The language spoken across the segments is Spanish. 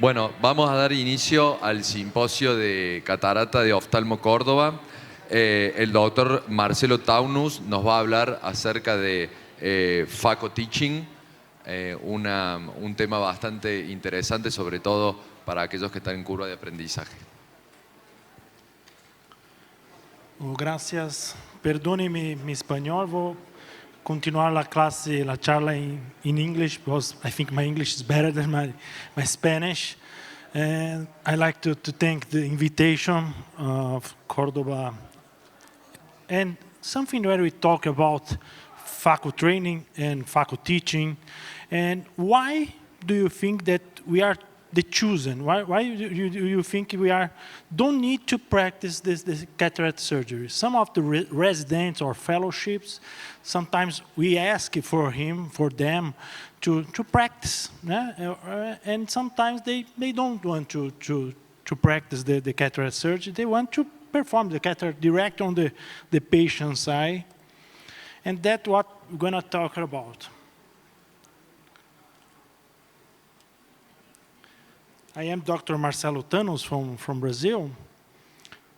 Bueno, vamos a dar inicio al simposio de Catarata de Oftalmo Córdoba. El doctor Marcelo Taunus nos va a hablar acerca de Phaco Teaching, un tema bastante interesante, sobre todo para aquellos que están en curva de aprendizaje. Gracias. Perdone mi español. Vou continuar la clase, la charla in English because I think my English is better than my Spanish. And I'd like to thank the invitation of Cordoba. And something where we talk about Phaco training and Phaco teaching. And why do you think that we are the chosen? Why do you think we don't need to practice this cataract surgery? Some of the residents or fellowships, sometimes we ask for them to practice. And sometimes they don't want to practice the cataract surgery. They want to perform the cataract direct on the patient's eye. And that's what we're going to talk about. I am Dr. Marcelo Taunus from Brazil,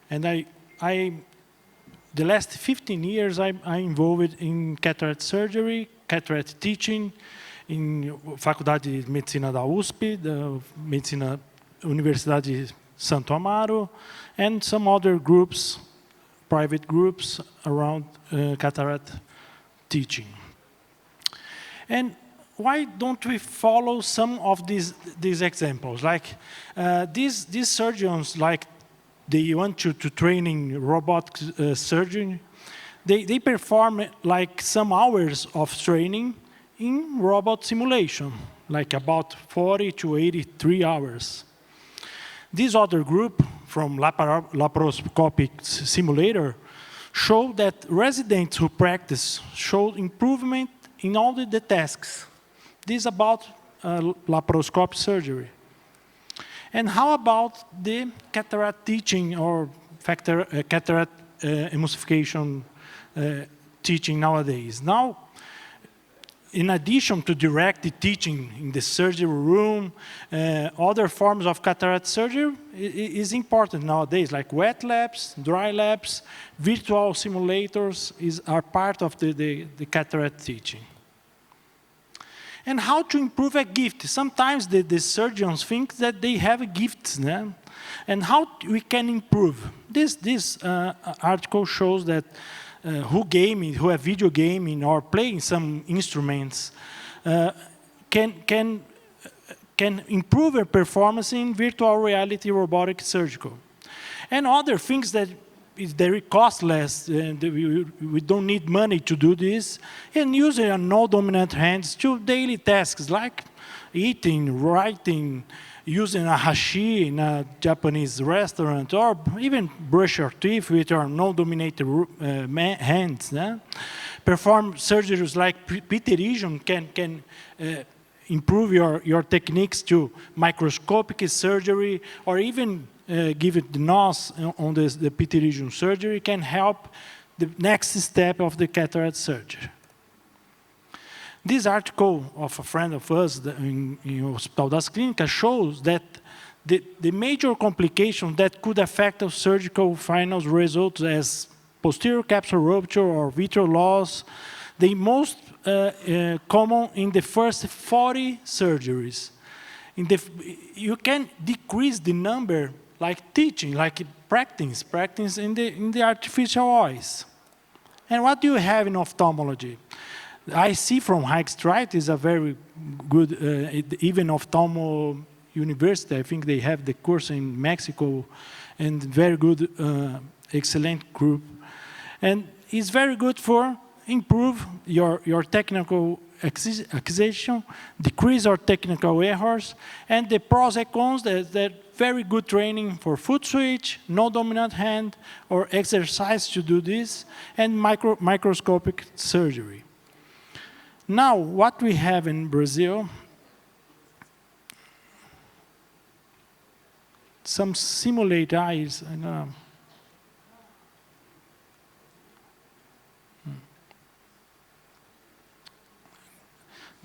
and the last 15 years I'm involved in cataract surgery, cataract teaching in Faculdade de Medicina da USP, the Medicina Universidade Santo Amaro, and some other groups, private groups around cataract teaching. And why don't we follow some of these examples? Like these surgeons, like they want to train in robotic surgery, they perform like some hours of training in robot simulation, like about 40 to 83 hours. This other group from laparoscopic simulator showed that residents who practice showed improvement in all the tasks. This is about laparoscopic surgery. And how about the cataract teaching or cataract emulsification teaching nowadays? Now, in addition to direct teaching in the surgery room, other forms of cataract surgery is important nowadays, like wet labs, dry labs, virtual simulators are part of the cataract teaching. And how to improve a gift. Sometimes the surgeons think that they have a gift, and how we can improve. This article shows that who have video gaming or playing some instruments can improve their performance in virtual reality robotic surgical. And other things that is very costless, and we don't need money to do this, and using a no-dominant hands to daily tasks like eating, writing, using a hashi in a Japanese restaurant, or even brush your teeth with your no-dominated hands. Perform surgeries like pterygium can improve your techniques to microscopic surgery, or even give it the nose on the pterygium surgery can help the next step of the cataract surgery. This article of a friend of us in Hospital das Clínicas shows that the major complications that could affect the surgical final results as posterior capsule rupture or vitreal loss, the most common in the first 40 surgeries. You can decrease the number like teaching, like practice in the artificial eyes. And what do you have in ophthalmology? I see from Hike Strite is a very good, even Ophthalmo University, I think they have the course in Mexico, and very good, excellent group. And it's very good for improve your technical acquisition, decrease our technical errors, and the pros and cons that very good training for foot switch, no dominant hand, or exercise to do this, and microscopic surgery. Now, what we have in Brazil, some simulate eyes.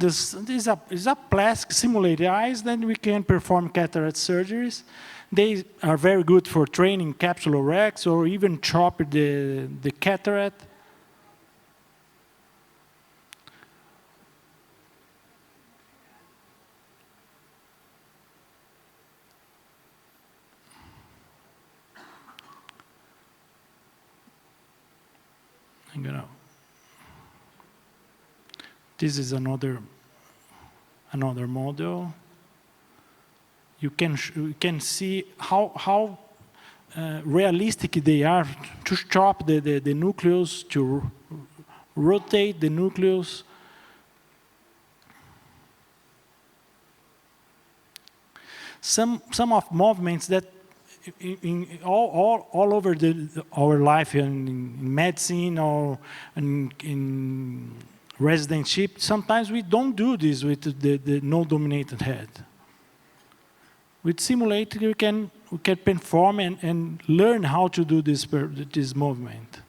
this is a plastic simulated eyes, then we can perform cataract surgeries. They are very good for training capsulorex or even chop the cataract. This is another model. You can see how realistic they are to chop the nucleus, to rotate the nucleus. Some of movements that all over our life in medicine or in residentship, sometimes we don't do this with the no-dominated head. With simulator, we can perform and learn how to do this movement.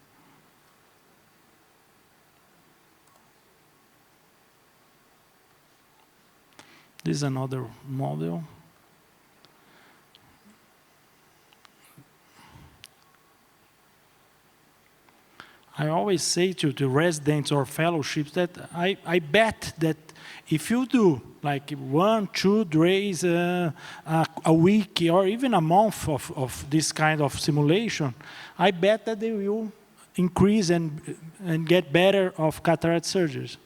This is another model. I always say to the residents or fellowships that I bet that if you do like 1, 2 days a week or even a month of this kind of simulation, I bet that they will increase and get better of cataract surgeries.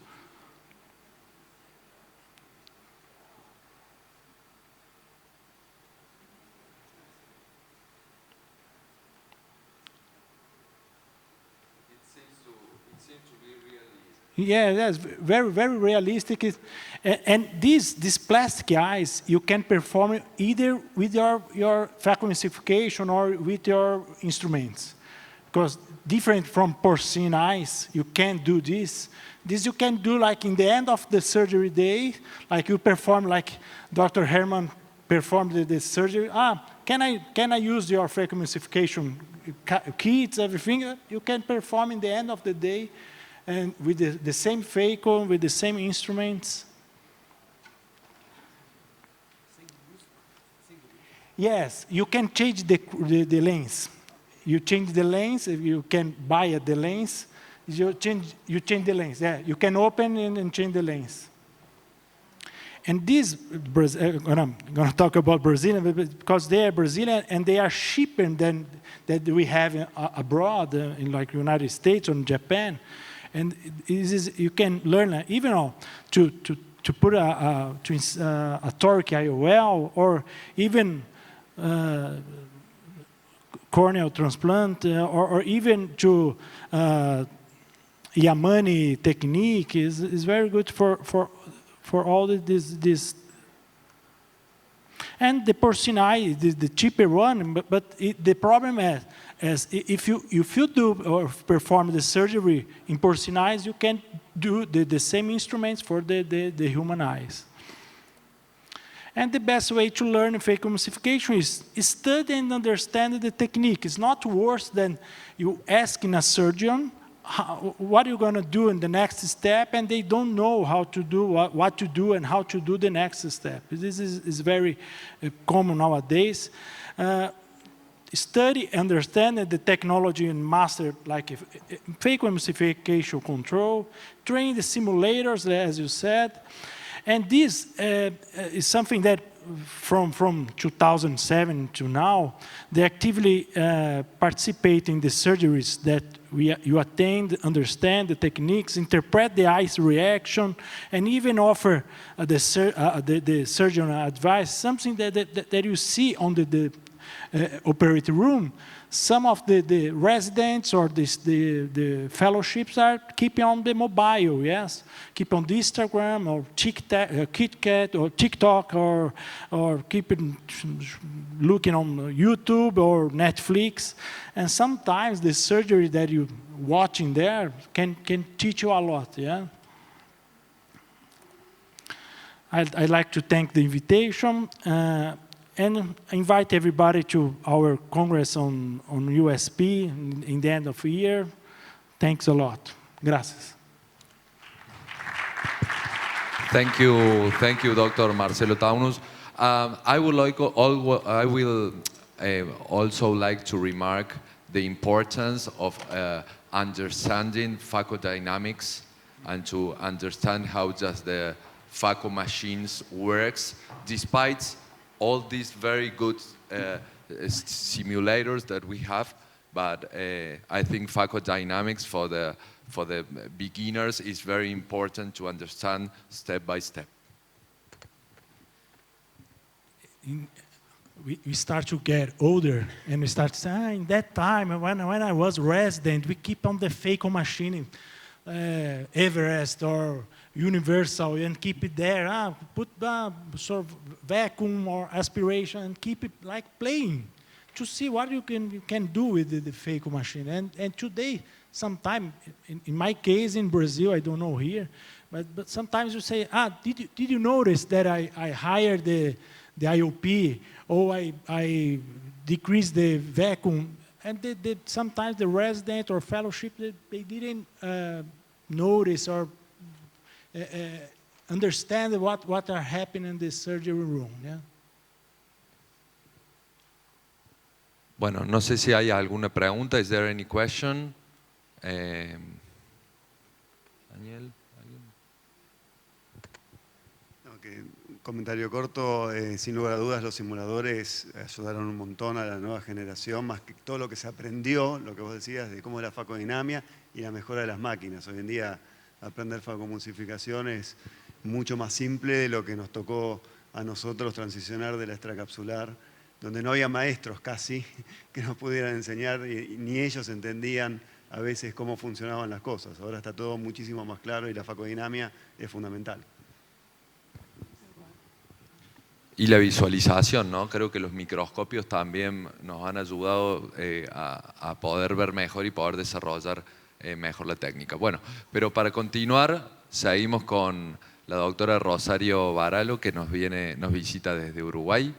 Yeah, that's very, very realistic. And these plastic eyes, you can perform either with your phacoemulsification or with your instruments. Because different from porcine eyes, you can't do this. This you can do like in the end of the surgery day, like you perform like Dr. Herman performed the surgery. Can I use your phacoemulsification kits, everything? You can perform in the end of the day. And with the same phaco, with the same instruments. Yes, you can change the lens. You change the lens, you can buy the lens. You change the lens. Yeah, you can open and change the lens. And this, I'm going to talk about Brazilian because they are Brazilian and they are cheaper than that we have abroad in like United States or Japan. And you can learn even to put a toric IOL or even corneal transplant or even to Yamane technique is very good for all this. And the porcine eye is the cheaper one, but the problem is if you do or perform the surgery in porcine eyes, you can do the same instruments for the human eyes. And the best way to learn phacoemulsification is study and understand the technique. It's not worse than you asking a surgeon what are you going to do in the next step, and they don't know how to do what to do and how to do the next step. This is very common nowadays. Study, understand the technology and master like phacoemulsification control, train the simulators, as you said. And this is something that from 2007 to now, they actively participate in the surgeries that you attend, understand the techniques, interpret the eyes reaction, and even offer the surgeon advice, something that you see on the operating room. Some of the residents or the fellowships are keeping on the mobile, yes? Keep on the Instagram or KitKat or TikTok or keeping looking on YouTube or Netflix. And sometimes the surgery that you're watching there can teach you a lot, yeah? I'd like to thank the invitation. And invite everybody to our Congress on USP in the end of the year. Thanks a lot. Gracias. Thank you, Dr. Marcelo Taunus. I will also like to remark the importance of understanding pharmacodynamics and to understand how just the phaco machines works, despite all these very good simulators that we have. But I think pharmacodynamics for the beginners is very important to understand step by step. We start to get older and we start saying, in that time when I was resident, we keep on the phaco machine, Everest or Universal, and keep it there. Put sort of vacuum or aspiration and keep it like playing to see what you can do with the phaco machine. And today, sometimes, in my case in Brazil, I don't know here, but sometimes you say, did you notice that I hired the IOP, or I decreased the vacuum, and sometimes the resident or fellowship, they didn't notice or understand what are happening in the surgery room. Yeah? Bueno, no sé si hay alguna pregunta. Is there any question? Daniel, ¿alguien? Okay. Un comentario corto, sin lugar a dudas los simuladores ayudaron un montón a la nueva generación, más que todo lo que se aprendió, lo que vos decías de cómo es la facodinamia y la mejora de las máquinas. Hoy en día aprender facomulsificación es mucho más simple de lo que nos tocó a nosotros transicionar de la extracapsular, donde no había maestros casi que nos pudieran enseñar y ni ellos entendían a veces cómo funcionaban las cosas. Ahora está todo muchísimo más claro y la facodinamia es fundamental. Y la visualización, ¿no? Creo que los microscopios también nos han ayudado a poder ver mejor y poder desarrollar mejor la técnica. Bueno, pero para continuar, seguimos con la doctora Rosario Varalo, que nos visita desde Uruguay.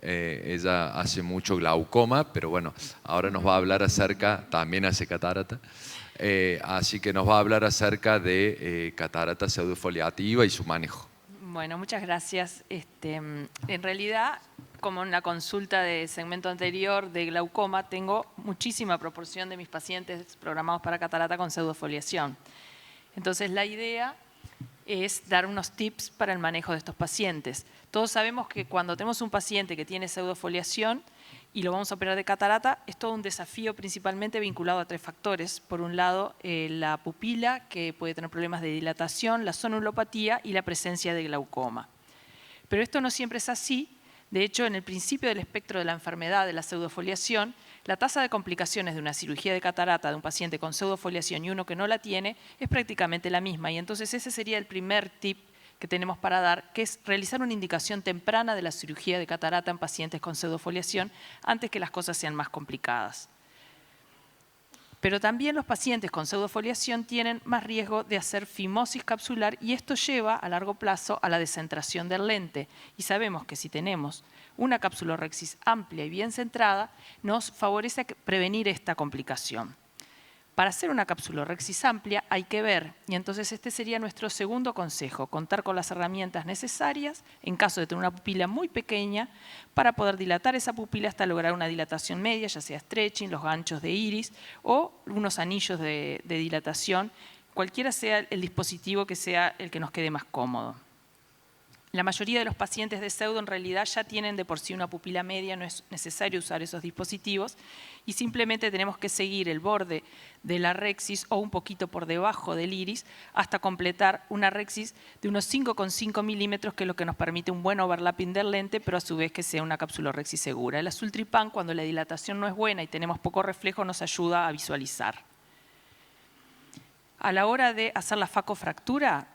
Ella hace mucho glaucoma, pero bueno, ahora nos va a hablar acerca, también hace catarata, así que nos va a hablar acerca de catarata pseudofoliativa y su manejo. Bueno, muchas gracias. En realidad, como en la consulta de segmento anterior de glaucoma, tengo muchísima proporción de mis pacientes programados para catarata con pseudofoliación. Entonces, la idea es dar unos tips para el manejo de estos pacientes. Todos sabemos que cuando tenemos un paciente que tiene pseudofoliación y lo vamos a operar de catarata, es todo un desafío principalmente vinculado a 3 factores. Por un lado, la pupila, que puede tener problemas de dilatación, la zonulopatía y la presencia de glaucoma. Pero esto no siempre es así. De hecho, en el principio del espectro de la enfermedad de la pseudofoliación, la tasa de complicaciones de una cirugía de catarata de un paciente con pseudofoliación y uno que no la tiene es prácticamente la misma. Y entonces ese sería el primer tip que tenemos para dar, que es realizar una indicación temprana de la cirugía de catarata en pacientes con pseudofoliación antes que las cosas sean más complicadas. Pero también los pacientes con pseudofoliación tienen más riesgo de hacer fimosis capsular y esto lleva a largo plazo a la descentración del lente. Y sabemos que si tenemos una capsulorrexis amplia y bien centrada, nos favorece prevenir esta complicación. Para hacer una capsulorrexis amplia hay que ver, y entonces este sería nuestro segundo consejo, contar con las herramientas necesarias en caso de tener una pupila muy pequeña para poder dilatar esa pupila hasta lograr una dilatación media, ya sea stretching, los ganchos de iris o unos anillos de dilatación, cualquiera sea el dispositivo que sea el que nos quede más cómodo. La mayoría de los pacientes de pseudo en realidad ya tienen de por sí una pupila media, no es necesario usar esos dispositivos y simplemente tenemos que seguir el borde de la rexis o un poquito por debajo del iris hasta completar una rexis de unos 5,5 milímetros, que es lo que nos permite un buen overlapping del lente, pero a su vez que sea una capsulorrexis segura. El azul tripán, cuando la dilatación no es buena y tenemos poco reflejo, nos ayuda a visualizar. A la hora de hacer la facofractura,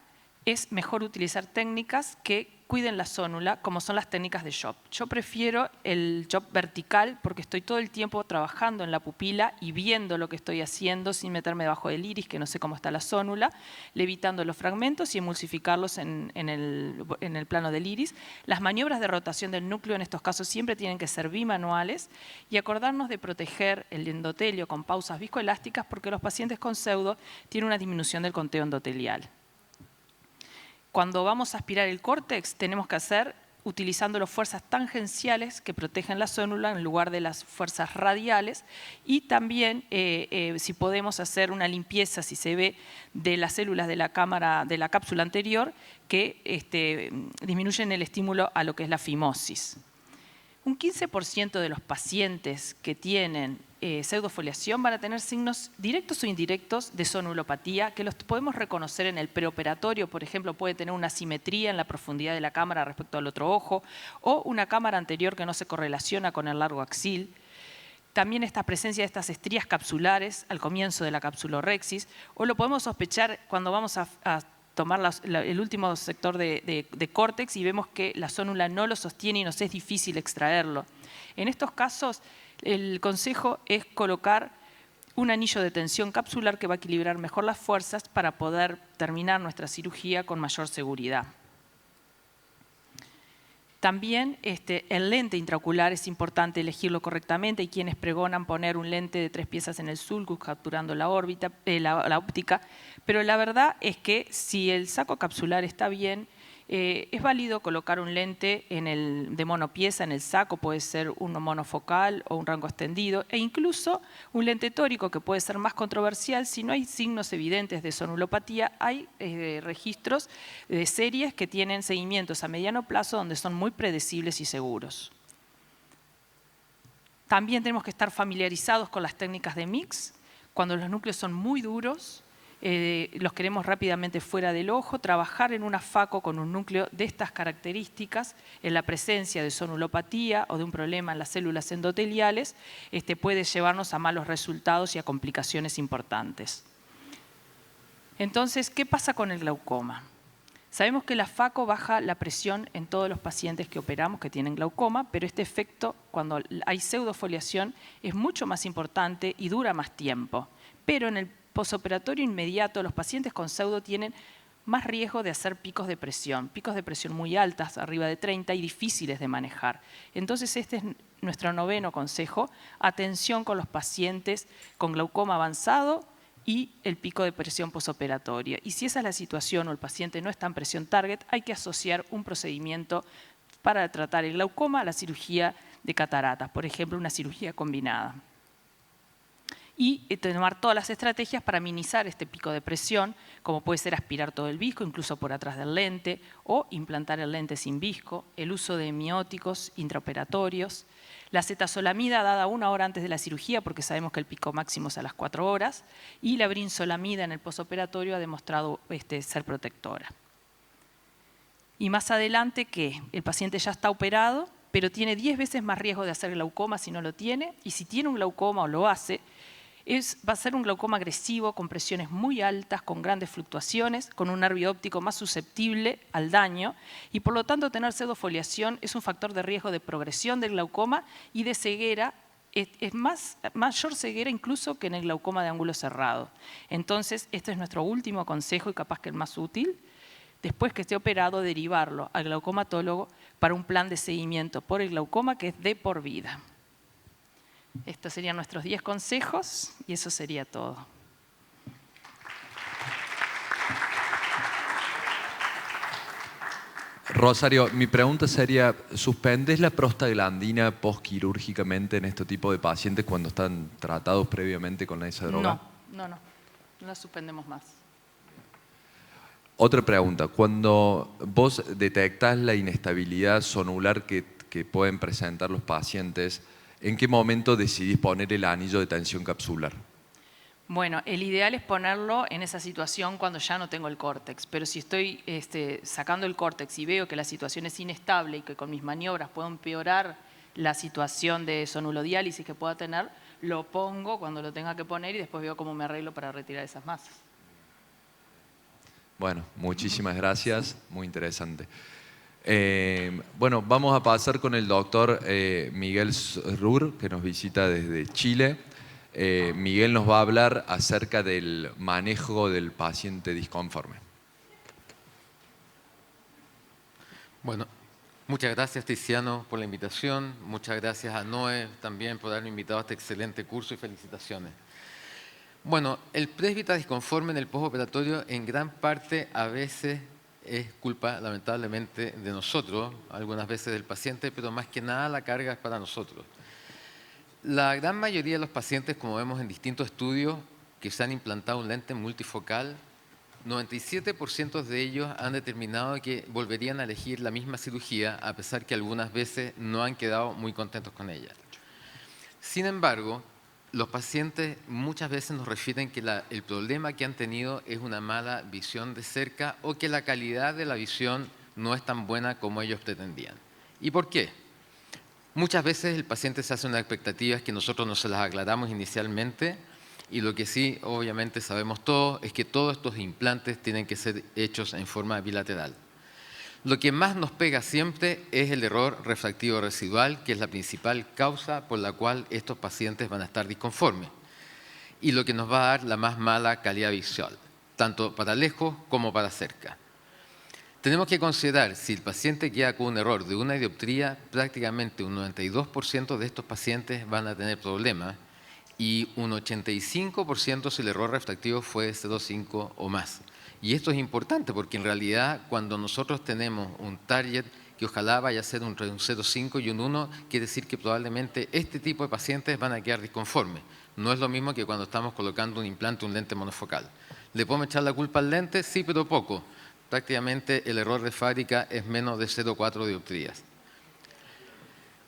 es mejor utilizar técnicas que cuiden la zónula, como son las técnicas de chop. Yo prefiero el chop vertical porque estoy todo el tiempo trabajando en la pupila y viendo lo que estoy haciendo sin meterme debajo del iris, que no sé cómo está la zónula, levitando los fragmentos y emulsificarlos en el plano del iris. Las maniobras de rotación del núcleo en estos casos siempre tienen que ser bimanuales y acordarnos de proteger el endotelio con pausas viscoelásticas porque los pacientes con pseudo tienen una disminución del conteo endotelial. Cuando vamos a aspirar el córtex, tenemos que hacer utilizando las fuerzas tangenciales que protegen la zónula en lugar de las fuerzas radiales, y también si podemos hacer una limpieza, si se ve, de las células de la cápsula anterior que disminuyen el estímulo a lo que es la fimosis. Un 15% de los pacientes que tienen pseudofoliación van a tener signos directos o indirectos de zonulopatía que los podemos reconocer en el preoperatorio. Por ejemplo, puede tener una asimetría en la profundidad de la cámara respecto al otro ojo, o una cámara anterior que no se correlaciona con el largo axil. También esta presencia de estas estrías capsulares al comienzo de la capsulorrexis, o lo podemos sospechar cuando vamos a tomar el último sector de córtex y vemos que la zónula no lo sostiene y nos es difícil extraerlo. En estos casos, el consejo es colocar un anillo de tensión capsular que va a equilibrar mejor las fuerzas para poder terminar nuestra cirugía con mayor seguridad. También el lente intraocular es importante elegirlo correctamente. Hay quienes pregonan poner un lente de 3 piezas en el sulcus capturando la órbita, la óptica, pero la verdad es que si el saco capsular está bien, es válido colocar un lente de monopieza en el saco, puede ser uno monofocal o un rango extendido, e incluso un lente tórico que puede ser más controversial. Si no hay signos evidentes de zonulopatía, hay registros de series que tienen seguimientos a mediano plazo donde son muy predecibles y seguros. También tenemos que estar familiarizados con las técnicas de mix. Cuando los núcleos son muy duros, los queremos rápidamente fuera del ojo, trabajar en una FACO con un núcleo de estas características en la presencia de zonulopatía o de un problema en las células endoteliales puede llevarnos a malos resultados y a complicaciones importantes. Entonces, ¿qué pasa con el glaucoma? Sabemos que la FACO baja la presión en todos los pacientes que operamos que tienen glaucoma, pero este efecto, cuando hay pseudofoliación, es mucho más importante y dura más tiempo. Pero en el posoperatorio inmediato, los pacientes con pseudo tienen más riesgo de hacer picos de presión muy altas, arriba de 30, y difíciles de manejar. Entonces, este es nuestro 9º consejo: atención con los pacientes con glaucoma avanzado y el pico de presión posoperatoria. Y si esa es la situación o el paciente no está en presión target, hay que asociar un procedimiento para tratar el glaucoma a la cirugía de cataratas, por ejemplo, una cirugía combinada. Y tomar todas las estrategias para minimizar este pico de presión, como puede ser aspirar todo el visco, incluso por atrás del lente, o implantar el lente sin visco, el uso de hemióticos intraoperatorios, la acetazolamida dada 1 hora antes de la cirugía, porque sabemos que el pico máximo es a las 4 horas, y la brinzolamida en el posoperatorio ha demostrado ser protectora. Y más adelante que el paciente ya está operado, pero tiene 10 veces más riesgo de hacer glaucoma si no lo tiene, y si tiene un glaucoma o lo hace, va a ser un glaucoma agresivo con presiones muy altas, con grandes fluctuaciones, con un nervio óptico más susceptible al daño, y por lo tanto tener pseudofoliación es un factor de riesgo de progresión del glaucoma y de ceguera. Es mayor ceguera incluso que en el glaucoma de ángulo cerrado. Entonces, este es nuestro último consejo y capaz que el más útil. Después que esté operado, derivarlo al glaucomatólogo para un plan de seguimiento por el glaucoma que es de por vida. Estos serían nuestros 10 consejos y eso sería todo. Rosario, mi pregunta sería, ¿suspendes la prostaglandina postquirúrgicamente en este tipo de pacientes cuando están tratados previamente con esa droga? No la suspendemos más. Otra pregunta, cuando vos detectás la inestabilidad zonular que pueden presentar los pacientes, ¿en qué momento decidís poner el anillo de tensión capsular? Bueno, el ideal es ponerlo en esa situación cuando ya no tengo el córtex, pero si estoy sacando el córtex y veo que la situación es inestable y que con mis maniobras puedo empeorar la situación de zonulodiálisis que pueda tener, lo pongo cuando lo tenga que poner y después veo cómo me arreglo para retirar esas masas. Bueno, muchísimas gracias, muy interesante. Bueno, vamos a pasar con el doctor Miguel Srur, que nos visita desde Chile. Miguel nos va a hablar acerca del manejo del paciente disconforme. Bueno, muchas gracias Tiziano por la invitación, muchas gracias a Noé también por haberme invitado a este excelente curso y felicitaciones. Bueno, el presbítero disconforme en el postoperatorio en gran parte a veces es culpa lamentablemente de nosotros, algunas veces del paciente, pero más que nada la carga es para nosotros. La gran mayoría de los pacientes, como vemos en distintos estudios que se han implantado un lente multifocal, 97% de ellos han determinado que volverían a elegir la misma cirugía, a pesar que algunas veces no han quedado muy contentos con ella. Sin embargo, los pacientes muchas veces nos refieren que el problema que han tenido es una mala visión de cerca o que la calidad de la visión no es tan buena como ellos pretendían. ¿Y por qué? Muchas veces el paciente se hace unas expectativas que nosotros no se las aclaramos inicialmente, y lo que sí, obviamente, sabemos todos es que todos estos implantes tienen que ser hechos en forma bilateral. Lo que más nos pega siempre es el error refractivo residual, que es la principal causa por la cual estos pacientes van a estar disconformes, y lo que nos va a dar la más mala calidad visual, tanto para lejos como para cerca. Tenemos que considerar, si el paciente queda con un error de una dioptría, prácticamente un 92% de estos pacientes van a tener problemas, y un 85% si el error refractivo fue de 0,5 o más. Y esto es importante porque en realidad cuando nosotros tenemos un target que ojalá vaya a ser entre un 0,5 y un 1, quiere decir que probablemente este tipo de pacientes van a quedar disconformes. No es lo mismo que cuando estamos colocando un implante, un lente monofocal. ¿Le podemos echar la culpa al lente? Sí, pero poco. Prácticamente el error de fábrica es menos de 0,4 dioptrías.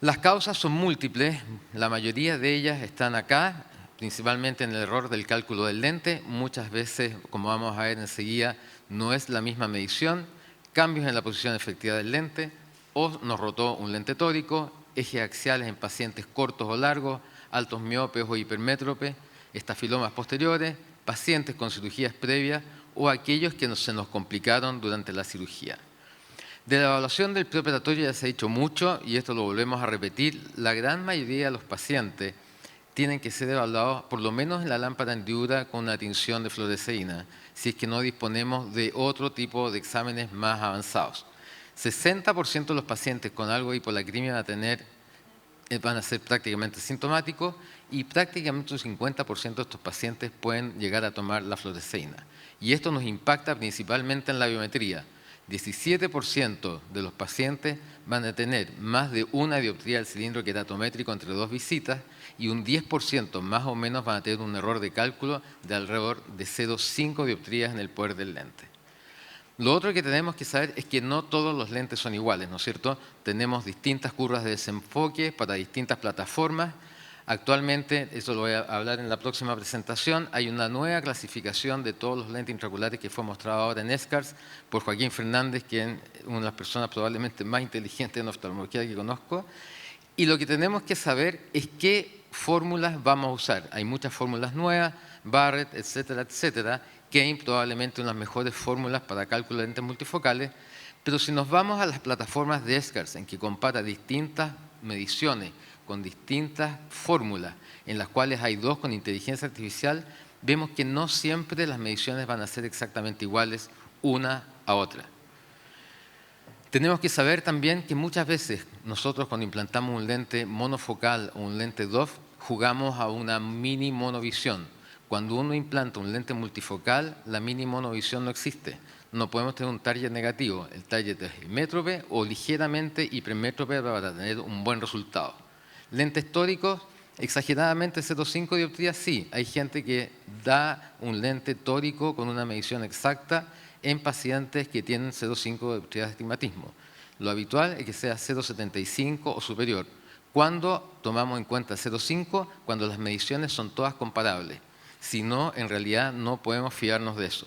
Las causas son múltiples, la mayoría de ellas están acá, principalmente en el error del cálculo del lente. Muchas veces, como vamos a ver enseguida, no es la misma medición, cambios en la posición efectiva del lente, o nos rotó un lente tórico, ejes axiales en pacientes cortos o largos, altos miopes o hipermétropes, estafilomas posteriores, pacientes con cirugías previas o aquellos que se nos complicaron durante la cirugía. De la evaluación del preoperatorio ya se ha dicho mucho y esto lo volvemos a repetir. La gran mayoría de los pacientes tienen que ser evaluados por lo menos en la lámpara hendidura con una tinción de fluoresceína, si es que no disponemos de otro tipo de exámenes más avanzados. 60% de los pacientes con algo de hipolacrimia van a ser prácticamente sintomáticos y prácticamente un 50% de estos pacientes pueden llegar a tomar la fluoresceína. Y esto nos impacta principalmente en la biometría. 17% de los pacientes van a tener más de una dioptría del cilindro queratométrico entre 2 visitas y un 10% más o menos van a tener un error de cálculo de alrededor de 0,5 dioptrías en el poder del lente. Lo otro que tenemos que saber es que no todos los lentes son iguales, ¿no es cierto? Tenemos distintas curvas de desenfoque para distintas plataformas. Actualmente, eso lo voy a hablar en la próxima presentación, hay una nueva clasificación de todos los lentes intraoculares que fue mostrado ahora en ESCARS por Joaquín Fernández, que es una de las personas probablemente más inteligentes en oftalmología que conozco. Y lo que tenemos que saber es qué fórmulas vamos a usar. Hay muchas fórmulas nuevas, Barrett, etcétera, etcétera. Kane probablemente una de las mejores fórmulas para cálculo de lentes multifocales. Pero si nos vamos a las plataformas de ESCARS, en que compara distintas mediciones, con distintas fórmulas, en las cuales hay 2 con inteligencia artificial, vemos que no siempre las mediciones van a ser exactamente iguales una a otra. Tenemos que saber también que muchas veces nosotros cuando implantamos un lente monofocal o un lente DOF, jugamos a una mini monovisión. Cuando uno implanta un lente multifocal, la mini monovisión no existe. No podemos tener un target negativo. El target es métrope o ligeramente hipermétrope para tener un buen resultado. Lentes tóricos, exageradamente 0,5 dioptrías, sí. Hay gente que da un lente tórico con una medición exacta en pacientes que tienen 0,5 dioptrías de astigmatismo. Lo habitual es que sea 0,75 o superior. ¿Cuándo tomamos en cuenta 0,5? Cuando las mediciones son todas comparables. Si no, en realidad no podemos fiarnos de eso.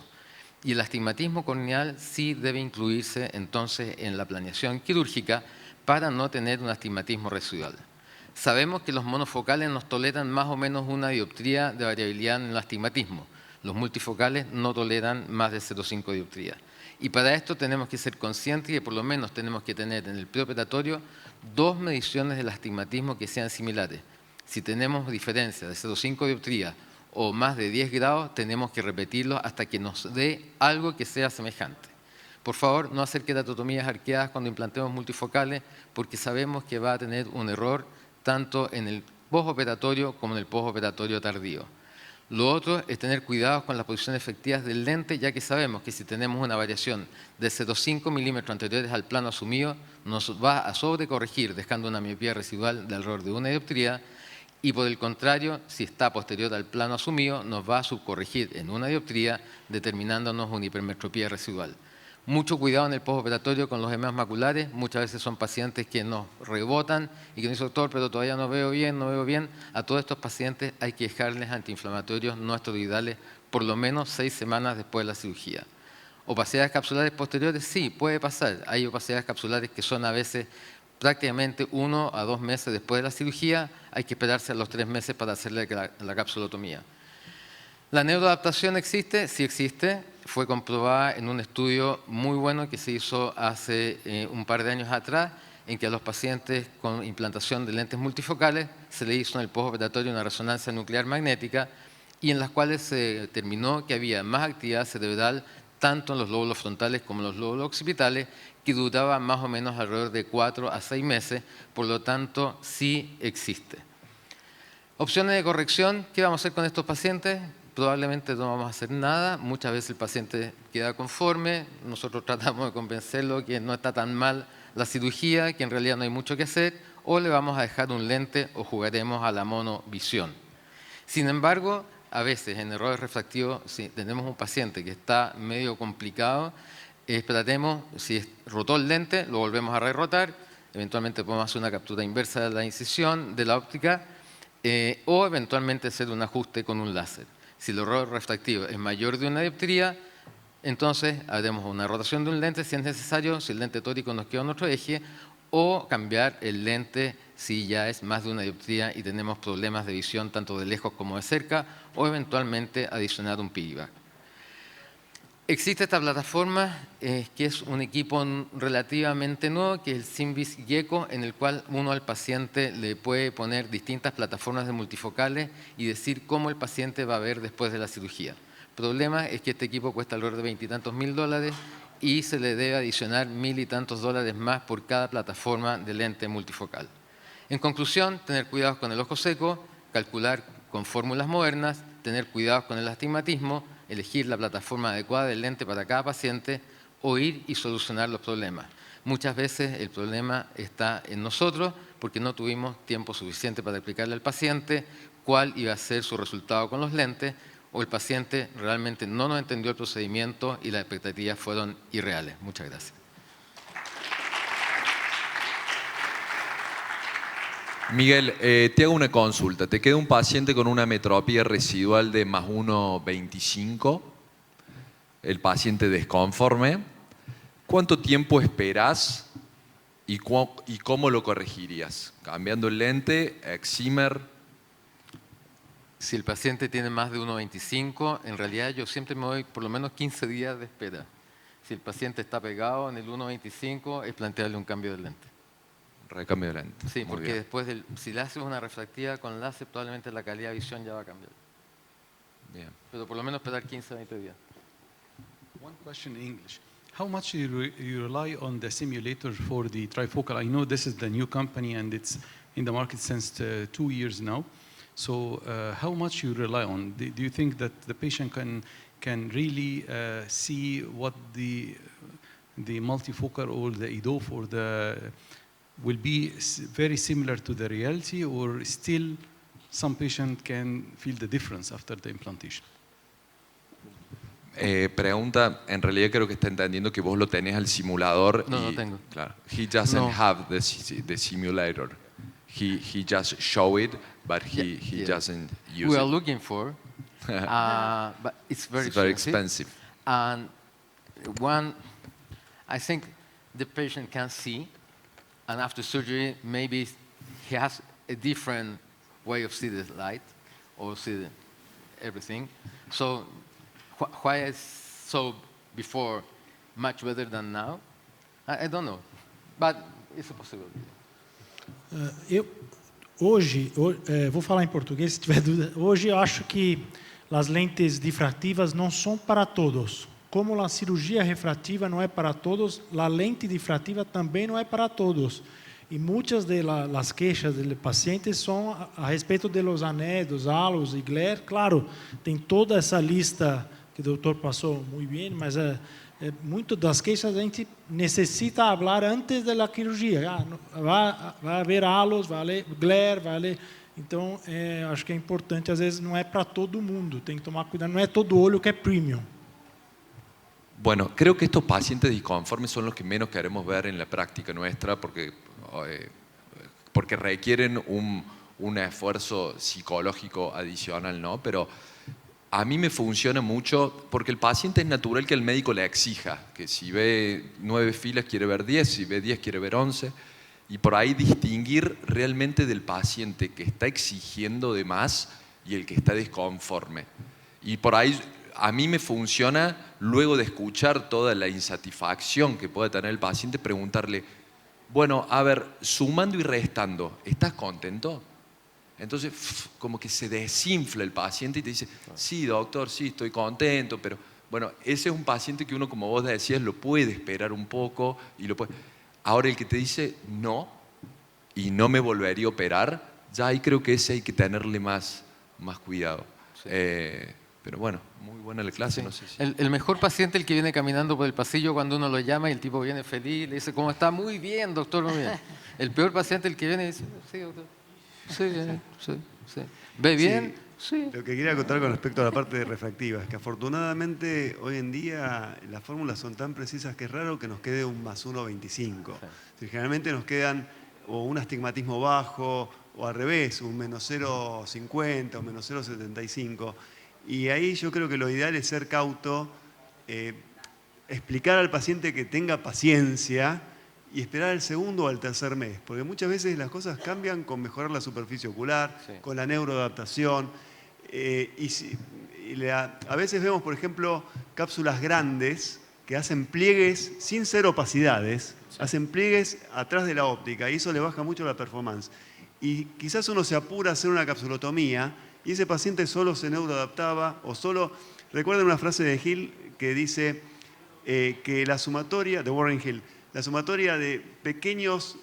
Y el astigmatismo corneal sí debe incluirse entonces en la planeación quirúrgica para no tener un astigmatismo residual. Sabemos que los monofocales nos toleran más o menos una dioptría de variabilidad en el astigmatismo. Los multifocales no toleran más de 0,5 dioptrías. Y para esto tenemos que ser conscientes que por lo menos tenemos que tener en el preoperatorio 2 mediciones del astigmatismo que sean similares. Si tenemos diferencias de 0,5 dioptrías o más de 10 grados, tenemos que repetirlo hasta que nos dé algo que sea semejante. Por favor, no hacer queratotomías arqueadas cuando implantemos multifocales, porque sabemos que va a tener un error tanto en el postoperatorio como en el postoperatorio tardío. Lo otro es tener cuidado con las posiciones efectivas del lente, ya que sabemos que si tenemos una variación de 0,5 milímetros anteriores al plano asumido, nos va a sobrecorregir, dejando una miopía residual de alrededor de 1 dioptría, y por el contrario, si está posterior al plano asumido, nos va a subcorregir en 1 dioptría, determinándonos una hipermetropía residual. Mucho cuidado en el postoperatorio con los edemas maculares. Muchas veces son pacientes que nos rebotan y que nos dicen, doctor, pero todavía no veo bien, no veo bien. A todos estos pacientes hay que dejarles antiinflamatorios no esteroidales por lo menos 6 semanas después de la cirugía. Opacidades capsulares posteriores, sí, puede pasar. Hay opacidades capsulares que son a veces prácticamente 1 a 2 meses después de la cirugía. Hay que esperarse a los 3 meses para hacerle la capsulotomía. ¿La neuroadaptación existe? Sí existe. Fue comprobada en un estudio muy bueno que se hizo hace un par de años atrás, en que a los pacientes con implantación de lentes multifocales se le hizo en el postoperatorio una resonancia nuclear magnética y en las cuales se determinó que había más actividad cerebral tanto en los lóbulos frontales como en los lóbulos occipitales, que duraba más o menos alrededor de 4 a 6 meses, por lo tanto sí existe. Opciones de corrección, ¿qué vamos a hacer con estos pacientes? Probablemente no vamos a hacer nada, muchas veces el paciente queda conforme, nosotros tratamos de convencerlo que no está tan mal la cirugía, que en realidad no hay mucho que hacer, o le vamos a dejar un lente o jugaremos a la monovisión. Sin embargo, a veces en errores refractivos, si tenemos un paciente que está medio complicado, esperaremos, si rotó el lente, lo volvemos a re-rotar, eventualmente podemos hacer una captura inversa de la incisión, de la óptica, o eventualmente hacer un ajuste con un láser. Si el error refractivo es mayor de 1 dioptría, entonces haremos una rotación de un lente si es necesario, si el lente tórico nos queda en otro eje, o cambiar el lente si ya es más de 1 dioptría y tenemos problemas de visión tanto de lejos como de cerca, o eventualmente adicionar un piggyback. Existe esta plataforma que es un equipo relativamente nuevo, que es el Symvis Gecko, en el cual uno al paciente le puede poner distintas plataformas de multifocales y decir cómo el paciente va a ver después de la cirugía. El problema es que este equipo cuesta alrededor de 20 y tantos mil dólares y se le debe adicionar 1000 y tantos dólares más por cada plataforma de lente multifocal. En conclusión, tener cuidado con el ojo seco, calcular con fórmulas modernas, tener cuidado con el astigmatismo, elegir la plataforma adecuada del lente para cada paciente o ir y solucionar los problemas. Muchas veces el problema está en nosotros porque no tuvimos tiempo suficiente para explicarle al paciente cuál iba a ser su resultado con los lentes, o el paciente realmente no nos entendió el procedimiento y las expectativas fueron irreales. Muchas gracias. Miguel, te hago una consulta. Te queda un paciente con una metropía residual de más 1,25, el paciente desconforme. ¿Cuánto tiempo esperás y cómo lo corregirías? ¿Cambiando el lente, excimer? Si el paciente tiene más de 1,25, en realidad yo siempre me doy por lo menos 15 días de espera. Si el paciente está pegado en el 1,25, es plantearle un cambio de lente. Recambio de lente. Sí, Muy porque bien. después, si le haces una refractiva con láser, probablemente la calidad de visión ya va a cambiar. Bien. Pero por lo menos esperar 15 a 20 días. One question in English. How much you rely on the simulator for the trifocal? I know this is the new company and it's in the market since 2 years now. So how much you rely on? Do you think that the patient can really see what the multifocal or the EDOF or the will be very similar to the reality, or still some patient can feel the difference after the implantation? Pregunta, en realidad creo que está entendiendo que vos lo tenés al simulador. No, y, no tengo. Claro, he doesn't No. have the simulator. He just show it, but he Yeah. doesn't use We are it. looking for, but it's very It's very expensive. expensive. And one, I think the patient can see, and after surgery, maybe he has a different way of seeing the light or see everything. So why is so before much better than now? I don't know, but it's a possibility. Hoje, vou falar em português se tiver dúvida. Hoje eu acho que as lentes difrativas não são para todos. Como a cirurgia refrativa não é para todos, a lente difrativa também não é para todos. E muitas das queixas dos pacientes são a respeito dos anéis, dos halos e glare. Claro, tem toda essa lista que o doutor passou muito bem, mas muitas das queixas a gente necessita falar antes da cirurgia. Vai haver halos, vai haver glare, vai haver... Então, acho que é importante, às vezes não é para todo mundo, tem que tomar cuidado, não é todo olho que é premium. Bueno, creo que estos pacientes disconformes son los que menos queremos ver en la práctica nuestra porque requieren un esfuerzo psicológico adicional, ¿no? Pero a mí me funciona mucho porque el paciente es natural que el médico le exija, que si ve 9 filas quiere ver 10, si ve 10 quiere ver 11, y por ahí distinguir realmente del paciente que está exigiendo de más y el que está disconforme. Y por ahí a mí me funciona, luego de escuchar toda la insatisfacción que puede tener el paciente, preguntarle, bueno, a ver, sumando y restando, ¿estás contento? Entonces, como que se desinfla el paciente y te dice, sí, doctor, sí, estoy contento, pero bueno, ese es un paciente que uno, como vos decías, lo puede esperar un poco y lo puede... Ahora, el que te dice no y no me volvería a operar, ya ahí creo que ese hay que tenerle más cuidado. Sí. Pero bueno, muy buena la clase. Sí. No sé si... el mejor paciente, el que viene caminando por el pasillo cuando uno lo llama y el tipo viene feliz, le dice, ¿cómo está? Muy bien, doctor, muy bien. El peor paciente, el que viene y dice, sí, doctor. Sí, sí, sí. ¿Ve bien? Sí. Lo que quería contar con respecto a la parte de refractiva es que afortunadamente hoy en día las fórmulas son tan precisas que es raro que nos quede un +1,25. Sí. Generalmente nos quedan o un astigmatismo bajo o al revés, un -0,50 o -0,75. Y ahí yo creo que lo ideal es ser cauto, explicar al paciente que tenga paciencia y esperar el segundo o al tercer mes, porque muchas veces las cosas cambian con mejorar la superficie ocular, sí, con la neuroadaptación, a veces vemos, por ejemplo, cápsulas grandes que hacen pliegues sin ser opacidades, sí, hacen pliegues atrás de la óptica y eso le baja mucho la performance. Y quizás uno se apura a hacer una capsulotomía y ese paciente solo se neuroadaptaba o solo... Recuerden una frase de Hill que dice que la sumatoria, de Warren Hill, la sumatoria de pequeños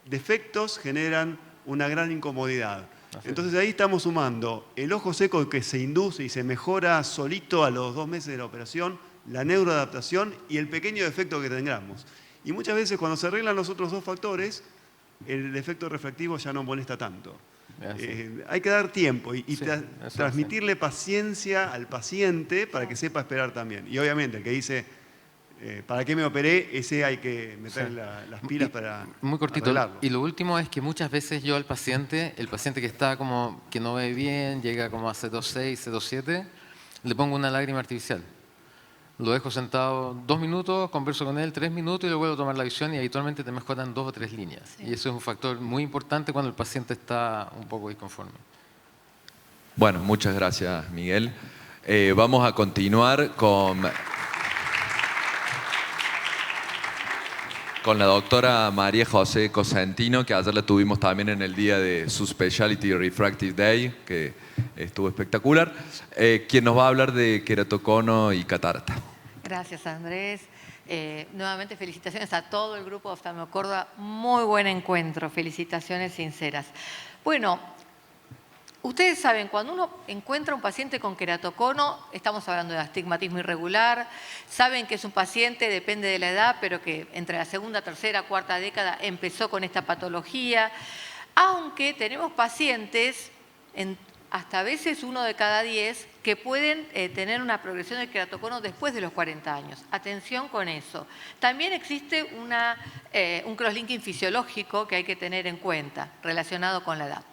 defectos generan una gran incomodidad. Entonces ahí estamos sumando el ojo seco que se induce y se mejora solito a los 2 meses de la operación, la neuroadaptación y el pequeño defecto que tengamos. Y muchas veces cuando se arreglan los otros 2 factores, el defecto refractivo ya no molesta tanto. Hay que dar tiempo y sí, transmitirle paciencia al paciente para que sepa esperar también. Y obviamente el que dice, ¿para qué me operé? Ese hay que meter sí, las pilas para muy cortito. Arreglarlo. Y lo último es que muchas veces yo al paciente, el paciente que está como que no ve bien, llega como a C2.6, C2.7, le pongo una lágrima artificial. Lo dejo sentado 2 minutos, converso con él 3 minutos y le vuelvo a tomar la visión y habitualmente te mejoran 2 o 3 líneas. Sí. Y eso es un factor muy importante cuando el paciente está un poco disconforme. Bueno, muchas gracias, Miguel. Vamos a continuar con la doctora María José Cosentino, que ayer la tuvimos también en el día de su Specialty Refractive Day, que estuvo espectacular, quien nos va a hablar de queratocono y catarata. Gracias, Andrés. Nuevamente felicitaciones a todo el grupo de Oftalmo Córdoba. Muy buen encuentro, felicitaciones sinceras. Bueno, ustedes saben, cuando uno encuentra un paciente con queratocono, estamos hablando de astigmatismo irregular, saben que es un paciente, depende de la edad, pero que entre la segunda, tercera, cuarta década empezó con esta patología, aunque tenemos pacientes, hasta a veces 1 de cada 10, que pueden tener una progresión del queratocono después de los 40 años. Atención con eso. También existe un crosslinking fisiológico que hay que tener en cuenta, relacionado con la edad.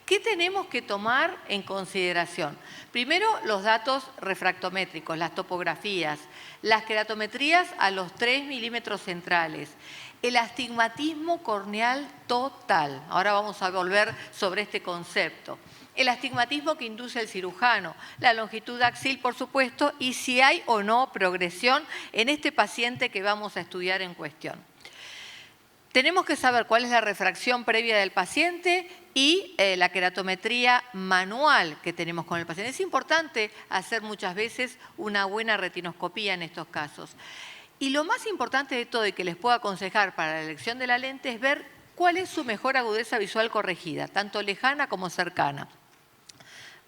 ¿Qué tenemos que tomar en consideración? Primero, los datos refractométricos, las topografías, las queratometrías a los 3 milímetros centrales, el astigmatismo corneal total. Ahora vamos a volver sobre este concepto. El astigmatismo que induce el cirujano, la longitud axil, por supuesto, y si hay o no progresión en este paciente que vamos a estudiar en cuestión. Tenemos que saber cuál es la refracción previa del paciente y la queratometría manual que tenemos con el paciente. Es importante hacer muchas veces una buena retinoscopía en estos casos. Y lo más importante de todo y que les puedo aconsejar para la elección de la lente es ver cuál es su mejor agudeza visual corregida, tanto lejana como cercana.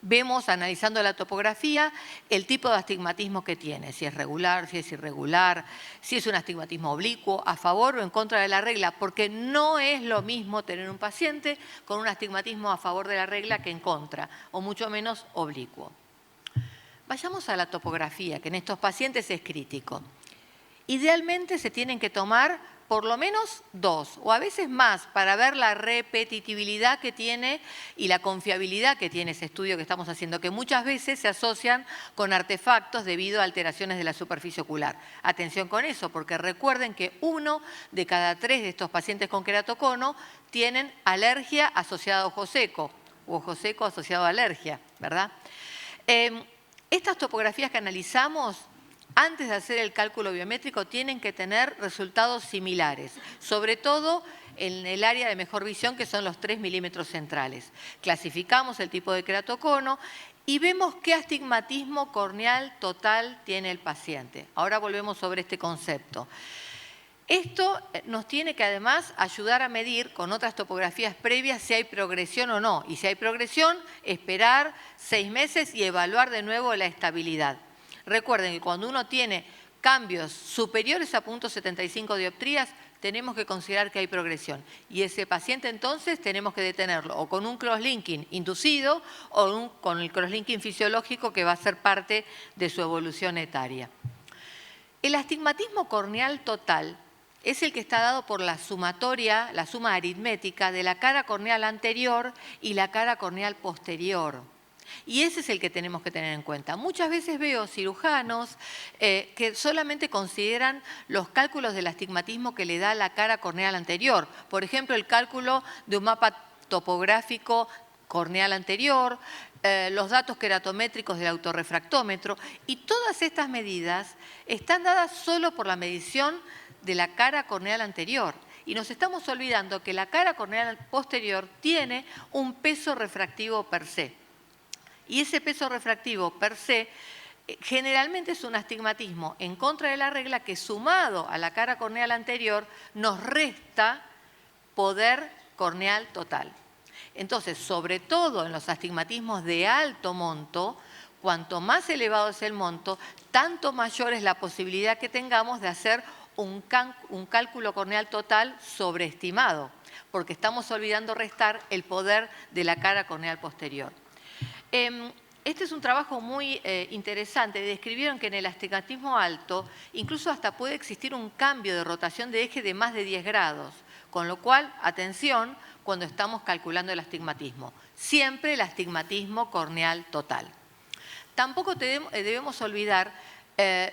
Vemos, analizando la topografía, el tipo de astigmatismo que tiene, si es regular, si es irregular, si es un astigmatismo oblicuo, a favor o en contra de la regla, porque no es lo mismo tener un paciente con un astigmatismo a favor de la regla que en contra, o mucho menos oblicuo. Vayamos a la topografía, que en estos pacientes es crítico. Idealmente se tienen que tomar por lo menos 2 o a veces más para ver la repetitividad que tiene y la confiabilidad que tiene ese estudio que estamos haciendo, que muchas veces se asocian con artefactos debido a alteraciones de la superficie ocular. Atención con eso, porque recuerden que 1 de cada 3 de estos pacientes con queratocono tienen alergia asociada a ojo seco o ojo seco asociado a alergia, ¿verdad? Estas topografías que analizamos, antes de hacer el cálculo biométrico, tienen que tener resultados similares, sobre todo en el área de mejor visión, que son los 3 milímetros centrales. Clasificamos el tipo de queratocono y vemos qué astigmatismo corneal total tiene el paciente. Ahora volvemos sobre este concepto. Esto nos tiene que además ayudar a medir con otras topografías previas si hay progresión o no. Y si hay progresión, esperar 6 meses y evaluar de nuevo la estabilidad. Recuerden que cuando uno tiene cambios superiores a 0.75 dioptrías, tenemos que considerar que hay progresión. Y ese paciente entonces tenemos que detenerlo o con un crosslinking inducido o con el crosslinking fisiológico que va a ser parte de su evolución etaria. El astigmatismo corneal total es el que está dado por la sumatoria, la suma aritmética de la cara corneal anterior y la cara corneal posterior. Y ese es el que tenemos que tener en cuenta. Muchas veces veo cirujanos que solamente consideran los cálculos del astigmatismo que le da la cara corneal anterior. Por ejemplo, el cálculo de un mapa topográfico corneal anterior, los datos queratométricos del autorrefractómetro. Y todas estas medidas están dadas solo por la medición de la cara corneal anterior. Y nos estamos olvidando que la cara corneal posterior tiene un peso refractivo per se. Y ese peso refractivo per se generalmente es un astigmatismo en contra de la regla que, sumado a la cara corneal anterior, nos resta poder corneal total. Entonces, sobre todo en los astigmatismos de alto monto, cuanto más elevado es el monto, tanto mayor es la posibilidad que tengamos de hacer un cálculo corneal total sobreestimado, porque estamos olvidando restar el poder de la cara corneal posterior. Este es un trabajo muy interesante. Describieron que en el astigmatismo alto incluso hasta puede existir un cambio de rotación de eje de más de 10 grados, con lo cual, atención, cuando estamos calculando el astigmatismo. Siempre el astigmatismo corneal total. Tampoco debemos olvidar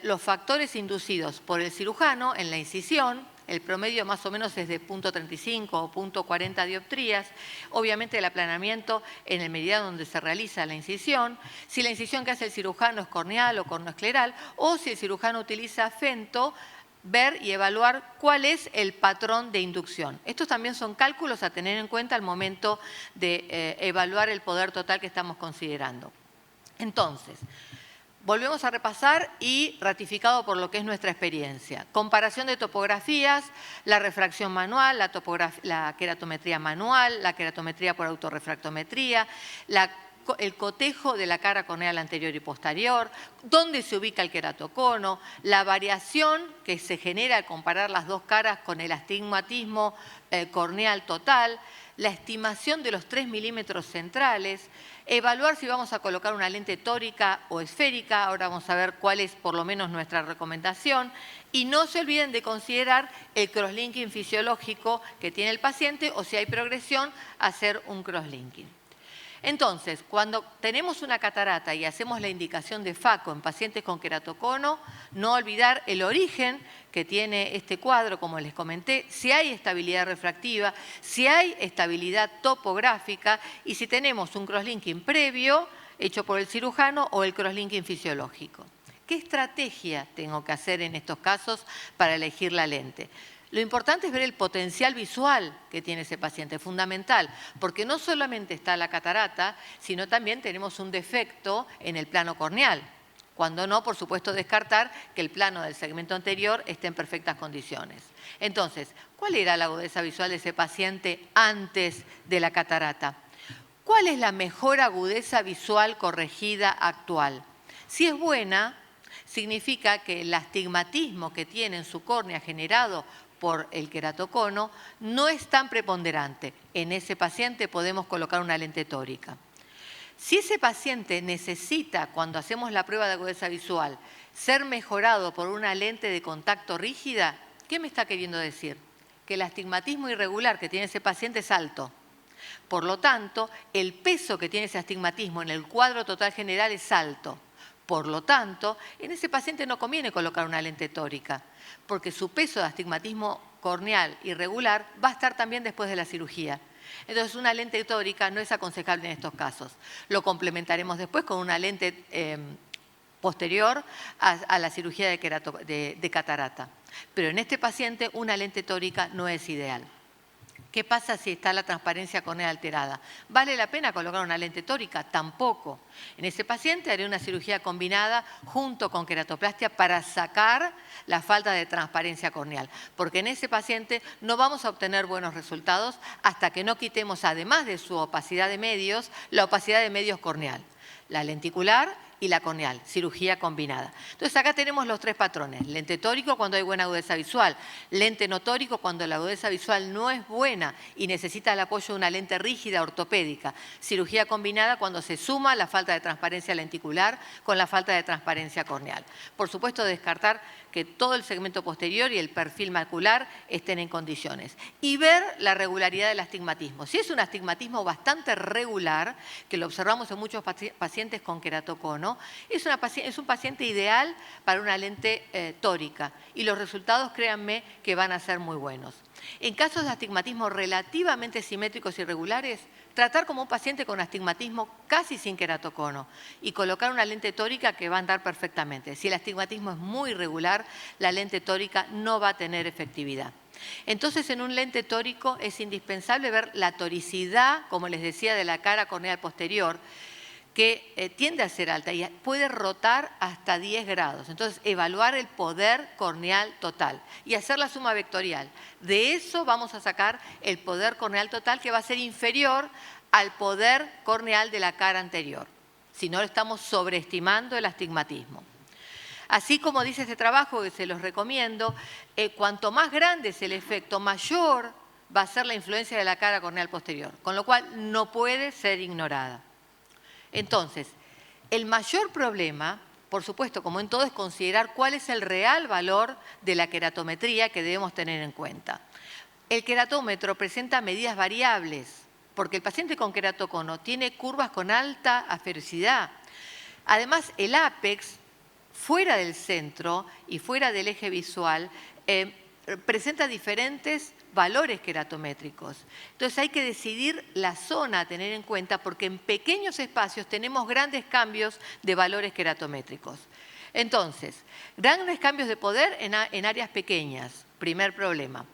los factores inducidos por el cirujano en la incisión. El promedio más o menos es de 0.35 o 0.40 dioptrías. Obviamente el aplanamiento en el meridiano donde se realiza la incisión. Si la incisión que hace el cirujano es corneal o cornoescleral, o si el cirujano utiliza fento, ver y evaluar cuál es el patrón de inducción. Estos también son cálculos a tener en cuenta al momento de evaluar el poder total que estamos considerando. Entonces, volvemos a repasar y ratificado por lo que es nuestra experiencia. Comparación de topografías, la refracción manual, la queratometría manual, la queratometría por autorrefractometría, el cotejo de la cara corneal anterior y posterior, dónde se ubica el queratocono, la variación que se genera al comparar las dos caras con el astigmatismo corneal total, la estimación de los 3 milímetros centrales, evaluar si vamos a colocar una lente tórica o esférica. Ahora vamos a ver cuál es por lo menos nuestra recomendación. Y no se olviden de considerar el crosslinking fisiológico que tiene el paciente o, si hay progresión, hacer un crosslinking. Entonces, cuando tenemos una catarata y hacemos la indicación de FACO en pacientes con queratocono, no olvidar el origen que tiene este cuadro, como les comenté, si hay estabilidad refractiva, si hay estabilidad topográfica y si tenemos un crosslinking previo hecho por el cirujano o el crosslinking fisiológico. ¿Qué estrategia tengo que hacer en estos casos para elegir la lente? Lo importante es ver el potencial visual que tiene ese paciente, fundamental, porque no solamente está la catarata, sino también tenemos un defecto en el plano corneal. Cuando no, por supuesto, descartar que el plano del segmento anterior esté en perfectas condiciones. Entonces, ¿cuál era la agudeza visual de ese paciente antes de la catarata? ¿Cuál es la mejor agudeza visual corregida actual? Si es buena, significa que el astigmatismo que tiene en su córnea generado por el queratocono no es tan preponderante. En ese paciente podemos colocar una lente tórica. Si ese paciente necesita, cuando hacemos la prueba de agudeza visual, ser mejorado por una lente de contacto rígida, ¿qué me está queriendo decir? Que el astigmatismo irregular que tiene ese paciente es alto. Por lo tanto, el peso que tiene ese astigmatismo en el cuadro total general es alto. Por lo tanto, en ese paciente no conviene colocar una lente tórica, porque su peso de astigmatismo corneal irregular va a estar también después de la cirugía. Entonces, una lente tórica no es aconsejable en estos casos. Lo complementaremos después con una lente posterior a la cirugía de catarata. Pero en este paciente, una lente tórica no es ideal. ¿Qué pasa si está la transparencia corneal alterada? ¿Vale la pena colocar una lente tórica? Tampoco. En ese paciente haré una cirugía combinada junto con queratoplastia para sacar la falta de transparencia corneal. Porque en ese paciente no vamos a obtener buenos resultados hasta que no quitemos, además de su opacidad de medios, la opacidad de medios corneal. La lenticular y la corneal, cirugía combinada. Entonces acá tenemos los tres patrones: lente tórico cuando hay buena agudeza visual, lente no tórico cuando la agudeza visual no es buena y necesita el apoyo de una lente rígida ortopédica, cirugía combinada cuando se suma la falta de transparencia lenticular con la falta de transparencia corneal. Por supuesto, descartar que todo el segmento posterior y el perfil macular estén en condiciones. Y ver la regularidad del astigmatismo. Si es un astigmatismo bastante regular, que lo observamos en muchos pacientes con queratocono, es un paciente ideal para una lente tórica. Y los resultados, créanme, que van a ser muy buenos. En casos de astigmatismo relativamente simétricos y regulares, tratar como un paciente con astigmatismo casi sin queratocono y colocar una lente tórica que va a andar perfectamente. Si el astigmatismo es muy irregular, la lente tórica no va a tener efectividad. Entonces, en un lente tórico es indispensable ver la toricidad, como les decía, de la cara corneal posterior, que tiende a ser alta y puede rotar hasta 10 grados. Entonces, evaluar el poder corneal total y hacer la suma vectorial. De eso vamos a sacar el poder corneal total, que va a ser inferior al poder corneal de la cara anterior. Si no, estamos sobreestimando el astigmatismo. Así como dice este trabajo, que se los recomiendo, cuanto más grande es el efecto, mayor va a ser la influencia de la cara corneal posterior, con lo cual no puede ser ignorada. Entonces, el mayor problema, por supuesto, como en todo, es considerar cuál es el real valor de la queratometría que debemos tener en cuenta. El queratómetro presenta medidas variables, porque el paciente con queratocono tiene curvas con alta asfericidad. Además, el ápex, fuera del centro y fuera del eje visual, presenta diferentes valores queratométricos. Entonces hay que decidir la zona a tener en cuenta, porque en pequeños espacios tenemos grandes cambios de valores queratométricos. Entonces, grandes cambios de poder en áreas pequeñas, primer problema.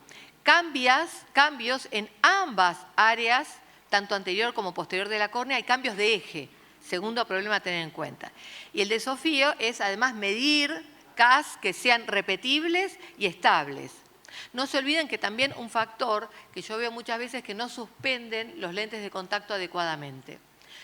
Cambios en ambas áreas, tanto anterior como posterior de la córnea, hay cambios de eje, segundo problema a tener en cuenta. Y el desafío es además medir CAS que sean repetibles y estables. No se olviden que también un factor que yo veo muchas veces, que no suspenden los lentes de contacto adecuadamente.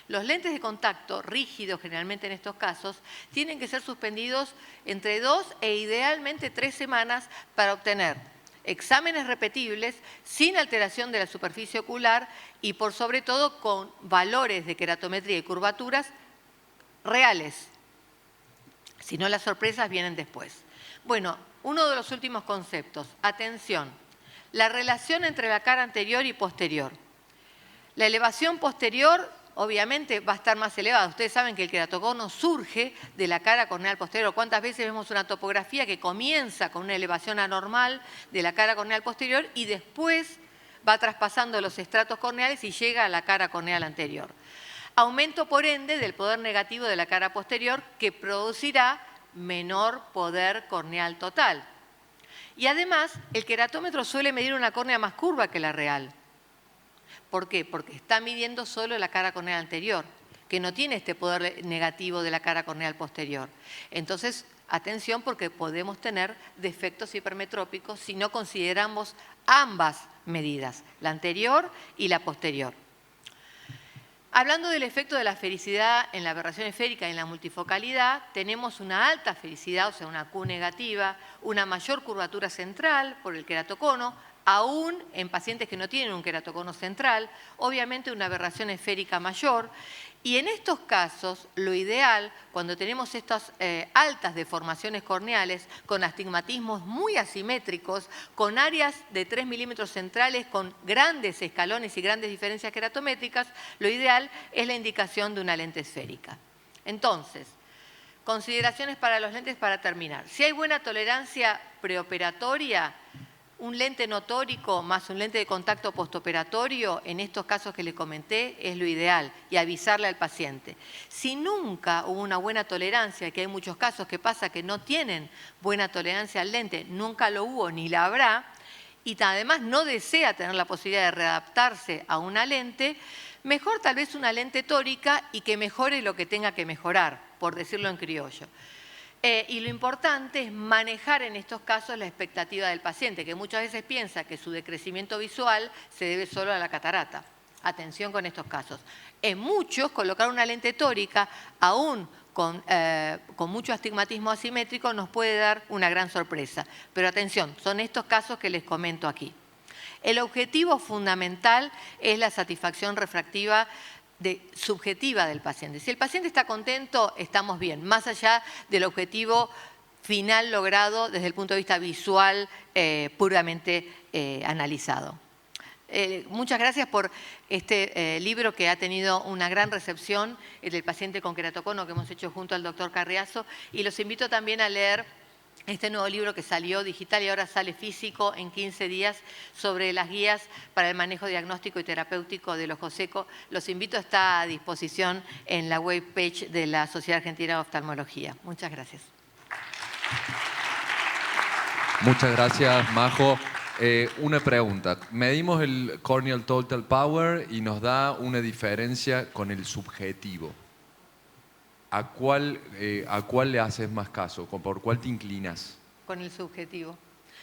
Los lentes de contacto rígidos, generalmente en estos casos, tienen que ser suspendidos entre 2 e idealmente 3 semanas para obtener exámenes repetibles sin alteración de la superficie ocular y por sobre todo con valores de queratometría y curvaturas reales. Si no, las sorpresas vienen después. Bueno, uno de los últimos conceptos. Atención, la relación entre la cara anterior y posterior. La elevación posterior obviamente va a estar más elevada. Ustedes saben que el queratocono surge de la cara corneal posterior. ¿Cuántas veces vemos una topografía que comienza con una elevación anormal de la cara corneal posterior y después va traspasando los estratos corneales y llega a la cara corneal anterior? Aumento, por ende, del poder negativo de la cara posterior, que producirá menor poder corneal total. Y además, el queratómetro suele medir una córnea más curva que la real. ¿Por qué? Porque está midiendo solo la cara corneal anterior. que no tiene este poder negativo de la cara corneal posterior. Entonces, atención porque podemos tener defectos hipermetrópicos si no consideramos ambas medidas, la anterior y la posterior. Hablando del efecto de la esfericidad en la aberración esférica y en la multifocalidad, tenemos una alta esfericidad, o sea, una Q negativa, una mayor curvatura central por el queratocono, aún en pacientes que no tienen un queratocono central, obviamente una aberración esférica mayor. Y en estos casos, lo ideal, cuando tenemos estas altas deformaciones corneales, con astigmatismos muy asimétricos, con áreas de 3 milímetros centrales, con grandes escalones y grandes diferencias queratométricas, lo ideal es la indicación de una lente esférica. Entonces, consideraciones para los lentes para terminar. Si hay buena tolerancia preoperatoria, un lente no tórico más un lente de contacto postoperatorio, en estos casos que le comenté, es lo ideal y avisarle al paciente. Si nunca hubo una buena tolerancia, que hay muchos casos que pasa que no tienen buena tolerancia al lente, nunca lo hubo ni la habrá, y además no desea tener la posibilidad de readaptarse a una lente, mejor tal vez una lente tórica y que mejore lo que tenga que mejorar, por decirlo en criollo. Y lo importante es manejar en estos casos la expectativa del paciente, que muchas veces piensa que su decrecimiento visual se debe solo a la catarata. Atención con estos casos. En muchos, colocar una lente tórica, aún con mucho astigmatismo asimétrico, nos puede dar una gran sorpresa. Pero atención, son estos casos que les comento aquí. El objetivo fundamental es la satisfacción refractiva subjetiva del paciente. Si el paciente está contento, estamos bien, más allá del objetivo final logrado desde el punto de vista visual puramente analizado. Muchas gracias por este libro que ha tenido una gran recepción, el del paciente con queratocono que hemos hecho junto al doctor Carriazo, y los invito también a leer este nuevo libro que salió digital y ahora sale físico en 15 días sobre las guías para el manejo diagnóstico y terapéutico del ojo seco. Los invito, está a disposición en la webpage de la Sociedad Argentina de Oftalmología. Muchas gracias. Muchas gracias, Majo. Una pregunta. Medimos el Corneal Total Power y nos da una diferencia con el subjetivo. ¿A cuál le haces más caso? ¿Por cuál te inclinas? Con el subjetivo.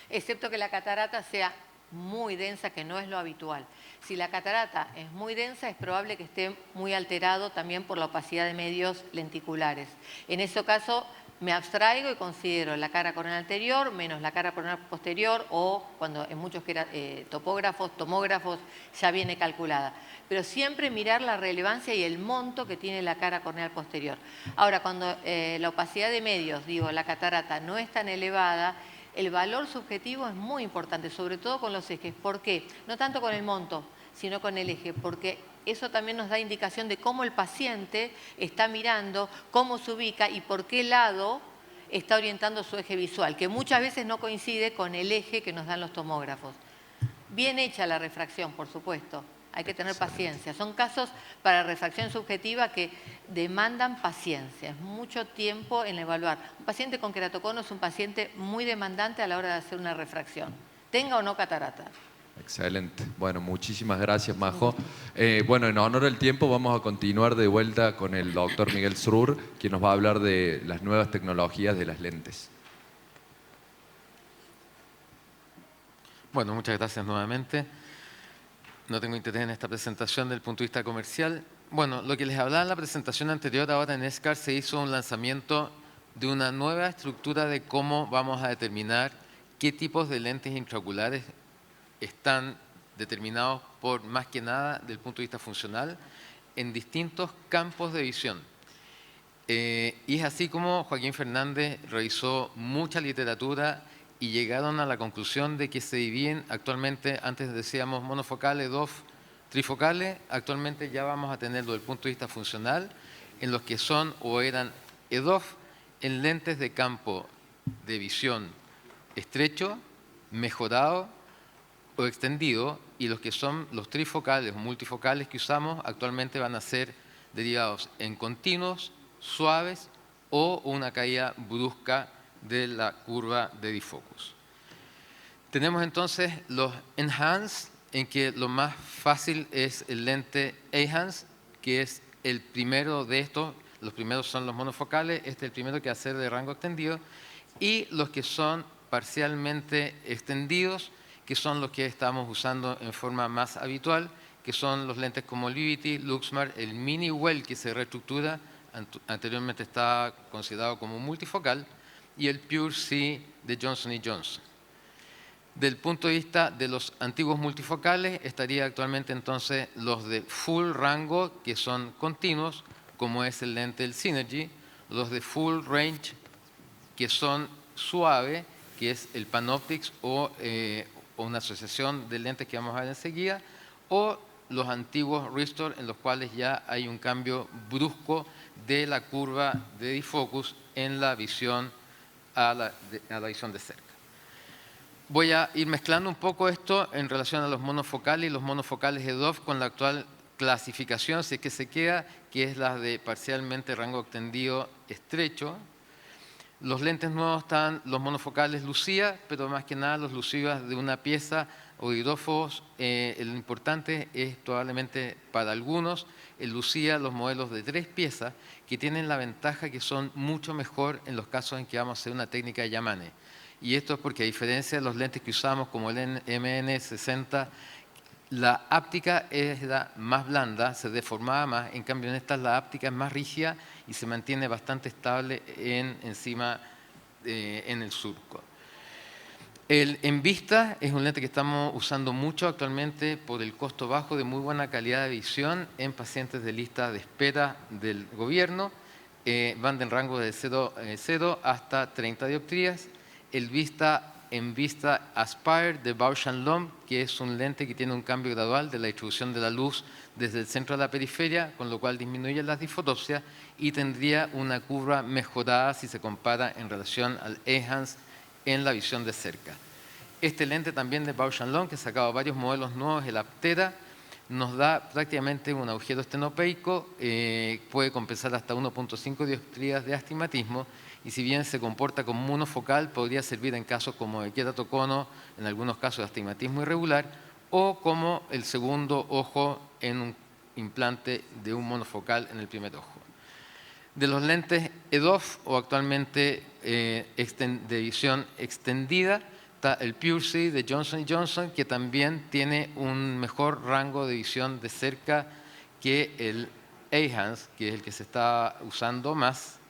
Excepto que la catarata sea muy densa, que no es lo habitual. Si la catarata es muy densa, es probable que esté muy alterado también por la opacidad de medios lenticulares. En ese caso, me abstraigo y considero la cara corneal anterior menos la cara corneal posterior, o cuando en muchos tomógrafos ya viene calculada. Pero siempre mirar la relevancia y el monto que tiene la cara corneal posterior. Ahora, cuando la opacidad de medios, la catarata no es tan elevada, el valor subjetivo es muy importante, sobre todo con los ejes. ¿Por qué? No tanto con el monto, sino con el eje, porque eso también nos da indicación de cómo el paciente está mirando, cómo se ubica y por qué lado está orientando su eje visual, que muchas veces no coincide con el eje que nos dan los tomógrafos. Bien hecha la refracción, por supuesto. Hay que tener paciencia. Son casos para refracción subjetiva que demandan paciencia. Es mucho tiempo en evaluar. Un paciente con queratocono es un paciente muy demandante a la hora de hacer una refracción, tenga o no catarata. Excelente. Bueno, muchísimas gracias, Majo. Bueno, en honor al tiempo vamos a continuar de vuelta con el doctor Miguel Sroor, quien nos va a hablar de las nuevas tecnologías de las lentes. Bueno, muchas gracias nuevamente. No tengo interés en esta presentación desde el punto de vista comercial. Bueno, lo que les hablaba en la presentación anterior, ahora en ESCAR se hizo un lanzamiento de una nueva estructura de cómo vamos a determinar qué tipos de lentes intraoculares están determinados por, más que nada, del punto de vista funcional, en distintos campos de visión. Y es así como Joaquín Fernández revisó mucha literatura y llegaron a la conclusión de que se dividen actualmente, antes decíamos monofocales, dos trifocales, actualmente ya vamos a tenerlo desde el punto de vista funcional, en los que son o eran EDOF en lentes de campo de visión estrecho, mejorado o extendido, y los que son los trifocales o multifocales que usamos actualmente van a ser derivados en continuos, suaves o una caída brusca de la curva de difocus. Tenemos entonces los Enhance, en que lo más fácil es el lente Enhance, que es El primero de estos, los primeros son los monofocales, este es el primero que va a ser de rango extendido, y los que son parcialmente extendidos, que son los que estamos usando en forma más habitual, que son los lentes como el Vivity, Luxmart, el Mini Well que se reestructura, anteriormente estaba considerado como multifocal, y el Pure C de Johnson & Johnson. Del punto de vista de los antiguos multifocales, estaría actualmente entonces los de full rango, que son continuos, como es el lente del Synergy, los de full range, que son suave, que es el Panoptix o una asociación de lentes que vamos a ver enseguida, o los antiguos Restore, en los cuales ya hay un cambio brusco de la curva de difocus en la visión a la visión de cerca. Voy a ir mezclando un poco esto en relación a los monofocales y los monofocales EDOF con la actual clasificación, si es que se queda, que es la de parcialmente rango extendido estrecho. Los lentes nuevos están los monofocales Lucia, pero más que nada los Lucivas de una pieza o hidrófobos. Lo importante es probablemente para algunos el Lucia, los modelos de 3 piezas, que tienen la ventaja que son mucho mejor en los casos en que vamos a hacer una técnica de Yamane. Y esto es porque a diferencia de los lentes que usamos como el MN60, la áptica es más blanda, se deformaba más, en cambio en estas la áptica es más rígida y se mantiene bastante estable encima en el surco. El Envista es un lente que estamos usando mucho actualmente por el costo bajo de muy buena calidad de visión en pacientes de lista de espera del gobierno. Van del rango de 0 hasta 30 dioptrías. El Envista Aspire de Bausch & Lomb, que es un lente que tiene un cambio gradual de la distribución de la luz desde el centro a la periferia, con lo cual disminuye las disfotopsias y tendría una curva mejorada si se compara en relación al Ehance en la visión de cerca. Este lente también de Bausch & Lomb, que ha sacado varios modelos nuevos, el Aptera, nos da prácticamente un agujero estenopeico, puede compensar hasta 1.5 dioptrías de astigmatismo, y si bien se comporta como monofocal, podría servir en casos como de queratocono, en algunos casos de astigmatismo irregular, o como el segundo ojo en un implante de un monofocal en el primer ojo. De los lentes EDOF o actualmente de visión extendida, está el Pure C de Johnson & Johnson, que también tiene un mejor rango de visión de cerca que el Ehance, que es el que se está usando más.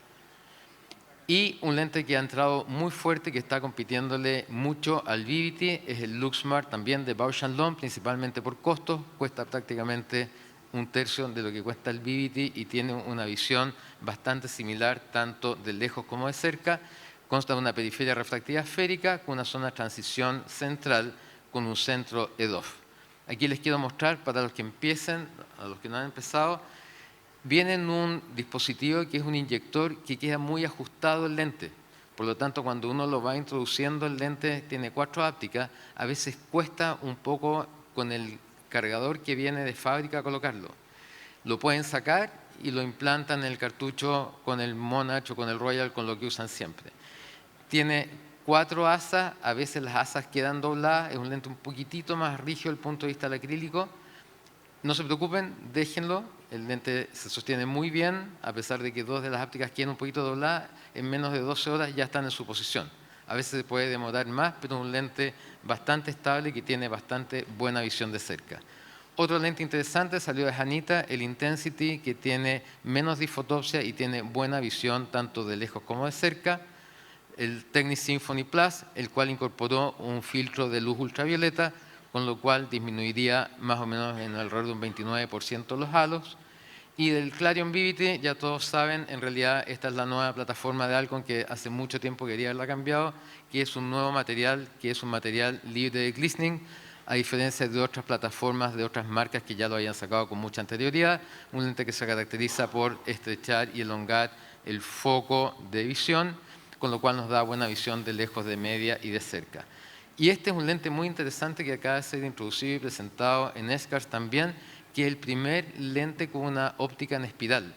Y un lente que ha entrado muy fuerte, que está compitiéndole mucho al Vivity, es el Luxmart, también de Bausch & Lomb, principalmente por costos. Cuesta prácticamente 1/3 de lo que cuesta el Vivity y tiene una visión bastante similar, tanto de lejos como de cerca. Consta de una periferia refractiva esférica con una zona de transición central con un centro EDOF. Aquí les quiero mostrar, para los que empiecen, a los que no han empezado, viene en un dispositivo que es un inyector que queda muy ajustado el lente. Por lo tanto, cuando uno lo va introduciendo, el lente tiene 4 ápticas, a veces cuesta un poco con el cargador que viene de fábrica colocarlo. Lo pueden sacar y lo implantan en el cartucho con el Monarch o con el Royal, con lo que usan siempre. Tiene 4 asas, a veces las asas quedan dobladas, es un lente un poquitito más rígido desde el punto de vista del acrílico. No se preocupen, déjenlo, el lente se sostiene muy bien, a pesar de que 2 de las ápticas quedan un poquito dobladas, en menos de 12 horas ya están en su posición. A veces se puede demorar más, pero es un lente bastante estable que tiene bastante buena visión de cerca. Otro lente interesante salió de Hanita, el Intensity, que tiene menos disfotopsia y tiene buena visión tanto de lejos como de cerca. El Technics Symphony Plus, el cual incorporó un filtro de luz ultravioleta, con lo cual disminuiría más o menos en alrededor de un 29% los halos. Y del Clarion Vivity, ya todos saben, en realidad esta es la nueva plataforma de Alcon que hace mucho tiempo quería haberla cambiado, que es un nuevo material, que es un material libre de glistening, a diferencia de otras plataformas de otras marcas que ya lo habían sacado con mucha anterioridad. Un lente que se caracteriza por estrechar y elongar el foco de visión, con lo cual nos da buena visión de lejos, de media y de cerca. Y este es un lente muy interesante que acaba de ser introducido y presentado en ESCARS también, que es el primer lente con una óptica en espiral.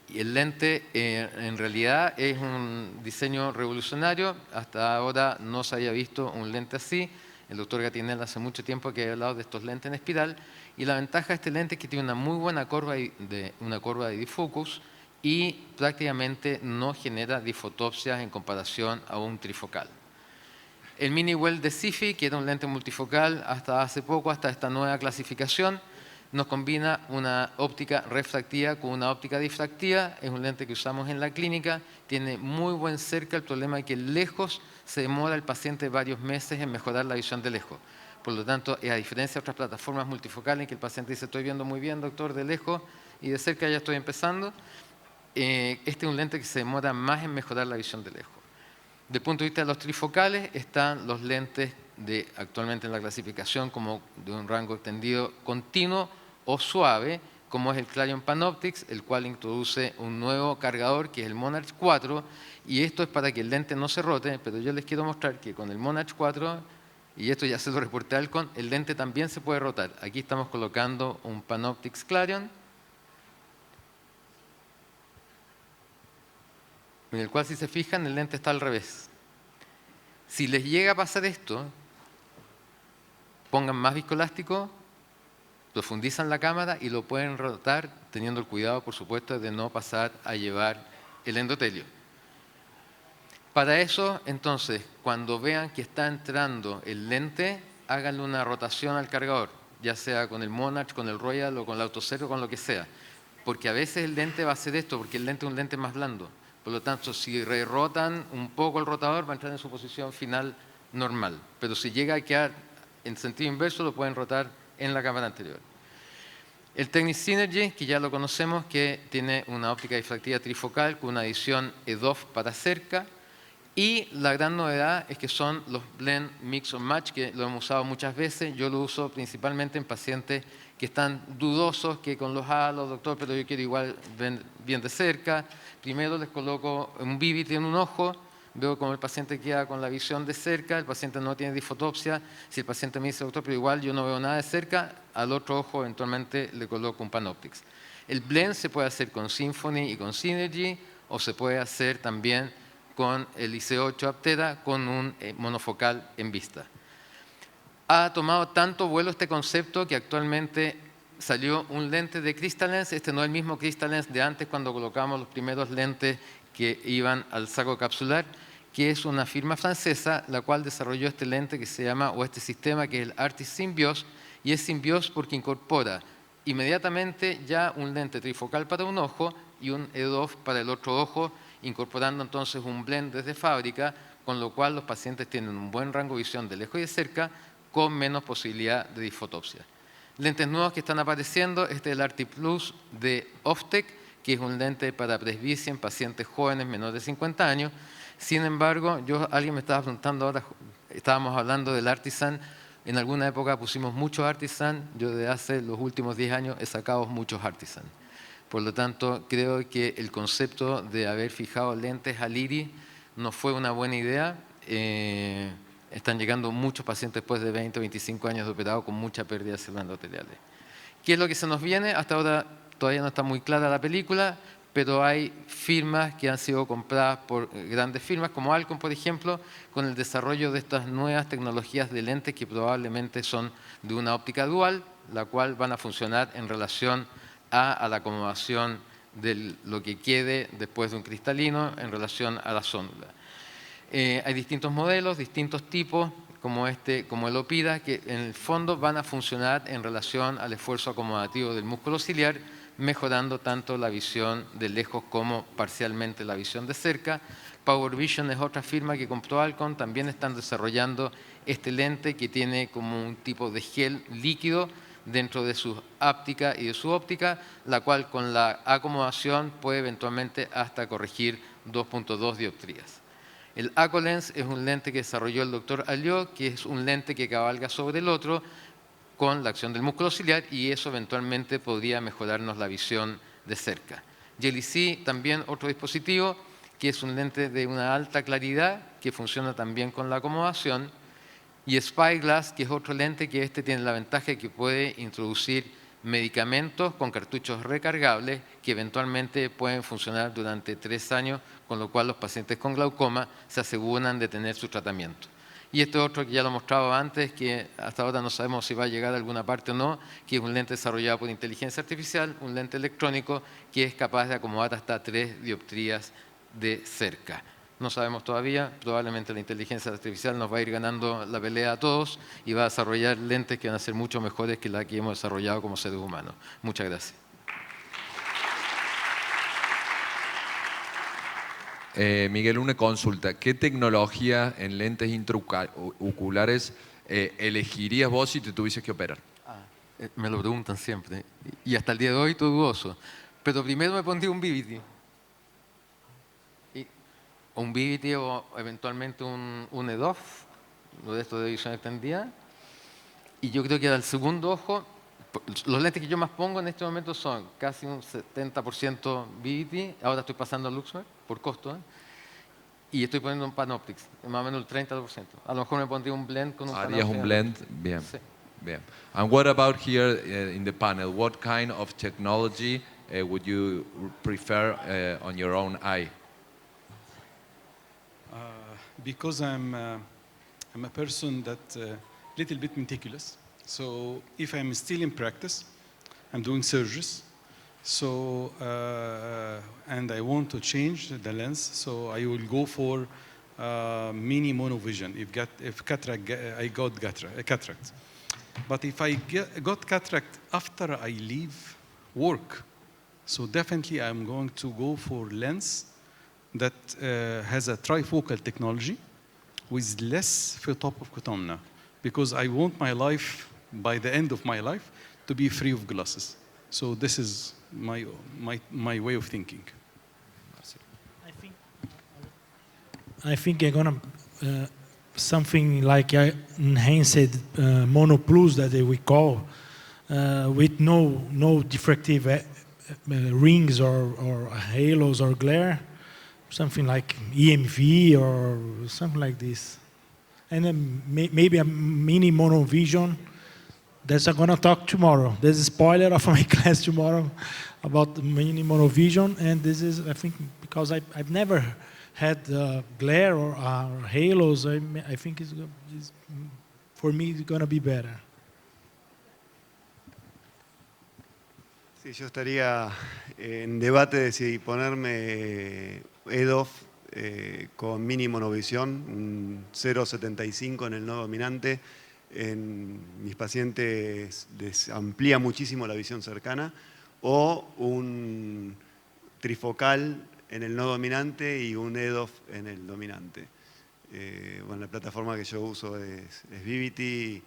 Y el lente en realidad es un diseño revolucionario, hasta ahora no se había visto un lente así. el doctor Gatinel hace mucho tiempo que ha hablado de estos lentes en espiral, y la ventaja de este lente es que tiene una muy buena curva de defocus y prácticamente no genera disfotopsias en comparación a un trifocal. El Mini Well de SIFI, que era un lente multifocal hasta hace poco, hasta esta nueva clasificación, nos combina una óptica refractiva con una óptica difractiva. Es un lente que usamos en la clínica, tiene muy buen cerca. El problema es que lejos se demora el paciente varios meses en mejorar la visión de lejos. Por lo tanto, a diferencia de otras plataformas multifocales en que el paciente dice estoy viendo muy bien, doctor, de lejos, y de cerca ya estoy empezando, este es un lente que se demora más en mejorar la visión de lejos. Desde el punto de vista de los trifocales, están los lentes actualmente en la clasificación como de un rango extendido continuo o suave, como es el Clarion Panoptix, el cual introduce un nuevo cargador que es el Monarch 4, y esto es para que el lente no se rote, pero yo les quiero mostrar que con el Monarch 4, y esto ya se lo reporté a Alcon, el lente también se puede rotar. Aquí estamos colocando un Panoptix Clarion, en el cual, si se fijan, el lente está al revés. Si les llega a pasar esto, pongan más viscoelástico, profundizan la cámara y lo pueden rotar, teniendo el cuidado, por supuesto, de no pasar a llevar el endotelio. Para eso, entonces, cuando vean que está entrando el lente, háganle una rotación al cargador, ya sea con el Monarch, con el Royal o con el Autocero, con lo que sea. Porque a veces el lente va a hacer esto, porque el lente es un lente más blando. Por lo tanto, si rotan un poco el rotador, va a entrar en su posición final normal. Pero si llega a quedar en sentido inverso, lo pueden rotar en la cámara anterior. El Technic Synergy, que ya lo conocemos, que tiene una óptica difractiva trifocal con una adición EDOF para cerca. Y la gran novedad es que son los Blend Mix or Match, que lo hemos usado muchas veces. Yo lo uso principalmente en pacientes que están dudosos, que con los halos, doctor, pero yo quiero igual ver bien de cerca. Primero les coloco un Vivity en un ojo, veo cómo el paciente queda con la visión de cerca, el paciente no tiene disfotopsia. Si el paciente me dice, doctor, pero igual yo no veo nada de cerca, al otro ojo eventualmente le coloco un Panoptix. El blend se puede hacer con Symphony y con Synergy, o se puede hacer también con el IC8 Aptera con un monofocal en vista. Ha tomado tanto vuelo este concepto que actualmente salió un lente de Crystalens. Este no es el mismo Crystalens de antes, cuando colocamos los primeros lentes que iban al saco capsular, que es una firma francesa la cual desarrolló este lente que se llama, o este sistema, que es el Artis Symbios, y es Symbios porque incorpora inmediatamente ya un lente trifocal para un ojo y un EDOF para el otro ojo, incorporando entonces un blend desde fábrica, con lo cual los pacientes tienen un buen rango de visión de lejos y de cerca, con menos posibilidad de disfotopsia. Lentes nuevos que están apareciendo, este es el Arti Plus de Oftec, que es un lente para presbicia en pacientes jóvenes menores de 50 años. Sin embargo, alguien me estaba preguntando ahora, estábamos hablando del Artisan, en alguna época pusimos muchos Artisan, yo desde hace los últimos 10 años he sacado muchos Artisan. Por lo tanto, creo que el concepto de haber fijado lentes al iris no fue una buena idea. Están llegando muchos pacientes después de 20 o 25 años de operado con mucha pérdida de células endoteliales. ¿Qué es lo que se nos viene? Hasta ahora todavía no está muy clara la película, pero hay firmas que han sido compradas por grandes firmas, como Alcon, por ejemplo, con el desarrollo de estas nuevas tecnologías de lentes que probablemente son de una óptica dual, la cual van a funcionar en relación a la acomodación de lo que quede después de un cristalino en relación a la zónula. Hay distintos modelos, distintos tipos, como el OPIDA, que en el fondo van a funcionar en relación al esfuerzo acomodativo del músculo ciliar, mejorando tanto la visión de lejos como parcialmente la visión de cerca. Power Vision es otra firma que compró Alcon, también están desarrollando este lente que tiene como un tipo de gel líquido dentro de su áptica y de su óptica, la cual con la acomodación puede eventualmente hasta corregir 2.2 dioptrías. El AcoLens es un lente que desarrolló el doctor Alliot, que es un lente que cabalga sobre el otro con la acción del músculo ciliar, y eso eventualmente podría mejorarnos la visión de cerca. Jelly-C, también otro dispositivo, que es un lente de una alta claridad, que funciona también con la acomodación. Y Spyglass, que es otro lente que tiene la ventaja de que puede introducir medicamentos con cartuchos recargables que eventualmente pueden funcionar durante 3 años, con lo cual los pacientes con glaucoma se aseguran de tener su tratamiento. Y este otro que ya lo mostraba antes, que hasta ahora no sabemos si va a llegar a alguna parte o no, que es un lente desarrollado por inteligencia artificial, un lente electrónico que es capaz de acomodar hasta 3 dioptrías de cerca. No sabemos todavía, probablemente la inteligencia artificial nos va a ir ganando la pelea a todos y va a desarrollar lentes que van a ser mucho mejores que la que hemos desarrollado como seres humanos. Muchas gracias. Miguel, una consulta. ¿Qué tecnología en lentes intraoculares elegirías vos si te tuvieses que operar? Me lo preguntan siempre y hasta el día de hoy estoy dudoso. Pero primero me pondría un Vivity. Un Vivity o eventualmente un EDOF, lo de esto de visión extendida. Y yo creo que al segundo ojo, los lentes que yo más pongo en este momento son casi un 70% Vivity. Ahora estoy pasando a Luxmer por costo, ¿eh? Y estoy poniendo un Panoptix, más o menos el 30%. A lo mejor me pondría un blend con un ¿Harías Panoptix. un blend? Bien. Sí. Bien. And what about here in the panel? What kind of technology would you prefer on your own eye? Because I'm a person that little bit meticulous. So if I'm still in practice, I'm doing surgeries. So and I want to change the lens, so I will go for mini monovision. If cataract, I got cataract. But if I got cataract after I leave work, so definitely I'm going to go for lens that has a trifocal technology with less photopocotomna, because I want my life, by the end of my life, to be free of glasses. So this is my way of thinking. I think I'm gonna something like enhanced mono plus that we call with no diffractive rings or halos or glare, something like EMV or something like this, and then maybe a mini monovision. That's I'm gonna talk tomorrow. There's a spoiler of my class tomorrow about the mini monovision, and this is, I think, because I've never had glare or halos. I think it's for me it's gonna be better. Sí, yo estaría en debate de si ponerme EDOF con mini monovisión, un 0.75 en el nodo dominante. En mis pacientes les amplía muchísimo la visión cercana, o un trifocal en el nodo dominante y un EDOF en el dominante. Bueno, la plataforma que yo uso es Vivity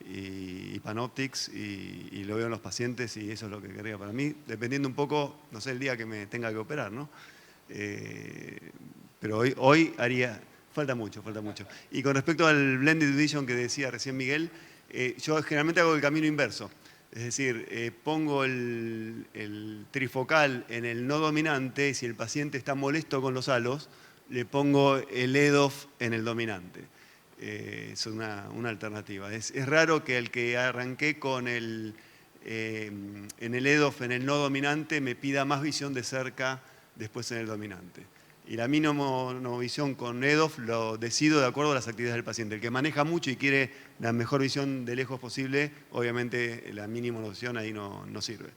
y Panoptix, y lo veo en los pacientes, y eso es lo que querría para mí, dependiendo un poco, no sé, el día que me tenga que operar, ¿no? Pero hoy haría... Falta mucho. Y con respecto al blended vision que decía recién Miguel, yo generalmente hago el camino inverso. Es decir, pongo el trifocal en el no dominante, y si el paciente está molesto con los halos, le pongo el EDOF en el dominante. Es una alternativa. Es raro que el que arranqué con en el EDOF en el no dominante me pida más visión de cerca después en el dominante. Y la mini monovisión con EDOF lo decido de acuerdo a las actividades del paciente. El que maneja mucho y quiere la mejor visión de lejos posible, obviamente la mini monovisión ahí no sirve.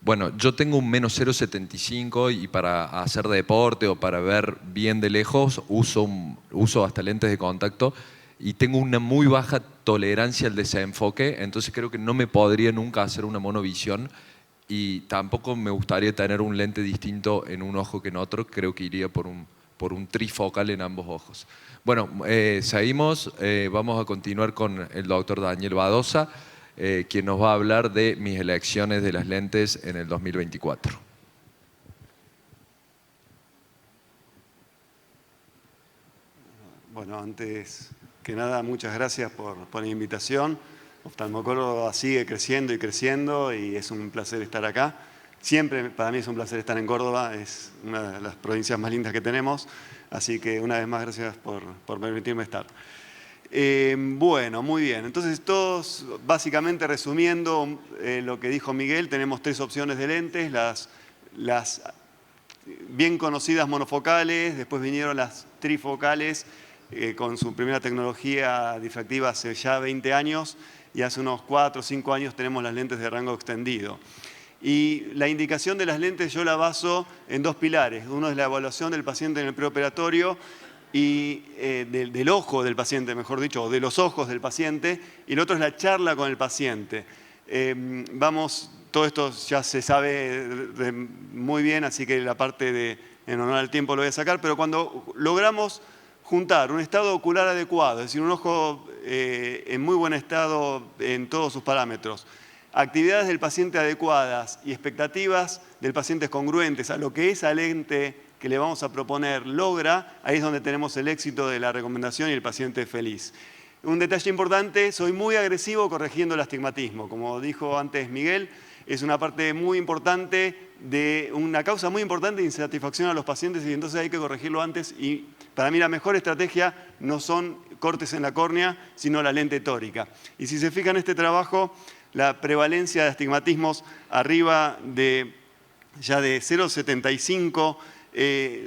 Bueno, yo tengo un menos 0.75 y para hacer deporte o para ver bien de lejos uso hasta lentes de contacto, y tengo una muy baja tolerancia al desenfoque, entonces creo que no me podría nunca hacer una monovisión. Y tampoco me gustaría tener un lente distinto en un ojo que en otro. Creo que iría por un trifocal en ambos ojos. Bueno, seguimos. Vamos a continuar con el doctor Daniel Badosa, quien nos va a hablar de mis elecciones de las lentes en el 2024. Bueno, antes que nada, muchas gracias por la invitación. Oftalmo Córdoba sigue creciendo y creciendo, y es un placer estar acá. Siempre para mí es un placer estar en Córdoba, es una de las provincias más lindas que tenemos, así que una vez más gracias por permitirme estar. Bueno, muy bien. Entonces todos, básicamente resumiendo lo que dijo Miguel, tenemos 3 opciones de lentes, las bien conocidas monofocales, después vinieron las trifocales, con su primera tecnología difractiva hace ya 20 años y hace unos 4 o 5 años tenemos las lentes de rango extendido. Y la indicación de las lentes yo la baso en 2 pilares. Uno es la evaluación del paciente en el preoperatorio y del ojo del paciente, mejor dicho, o de los ojos del paciente, y el otro es la charla con el paciente. Todo esto ya se sabe muy bien, así que la parte en honor al tiempo lo voy a sacar, pero cuando logramos juntar un estado ocular adecuado, es decir, un ojo en muy buen estado en todos sus parámetros, actividades del paciente adecuadas y expectativas del paciente congruentes a lo que esa lente que le vamos a proponer logra, ahí es donde tenemos el éxito de la recomendación y el paciente feliz. Un detalle importante, soy muy agresivo corrigiendo el astigmatismo. Como dijo antes Miguel, es una parte muy importante, una causa muy importante de insatisfacción a los pacientes y entonces hay que corregirlo antes. Y para mí la mejor estrategia no son cortes en la córnea, sino la lente tórica. Y si se fijan en este trabajo, la prevalencia de astigmatismos arriba ya de 0,75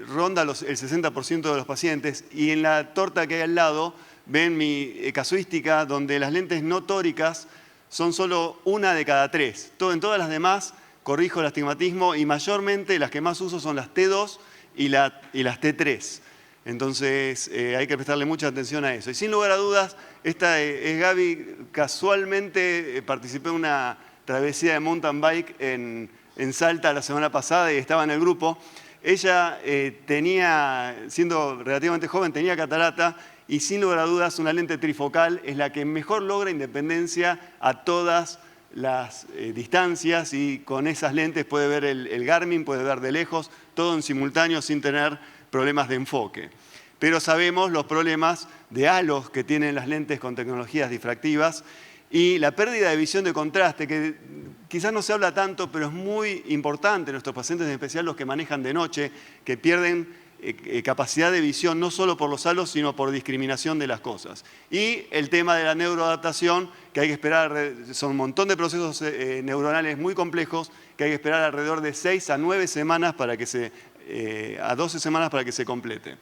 ronda el 60% de los pacientes, y en la torta que hay al lado ven mi casuística donde las lentes no tóricas son solo 1 de cada 3. En todas las demás corrijo el astigmatismo y mayormente las que más uso son las T2 y las T3. Entonces hay que prestarle mucha atención a eso. Y sin lugar a dudas, esta es Gaby. Casualmente participé en una travesía de mountain bike en Salta la semana pasada y estaba en el grupo. Ella siendo relativamente joven, tenía catarata y sin lugar a dudas una lente trifocal es la que mejor logra independencia a todas las distancias, y con esas lentes puede ver el Garmin, puede ver de lejos, todo en simultáneo sin tener problemas de enfoque. Pero sabemos los problemas de halos que tienen las lentes con tecnologías difractivas y la pérdida de visión de contraste, que quizás no se habla tanto, pero es muy importante en nuestros pacientes, en especial los que manejan de noche, que pierden capacidad de visión no solo por los halos, sino por discriminación de las cosas. Y el tema de la neuroadaptación, que hay que esperar, son un montón de procesos neuronales muy complejos, que hay que esperar alrededor de 6 a 9 semanas a 12 semanas para que se complete.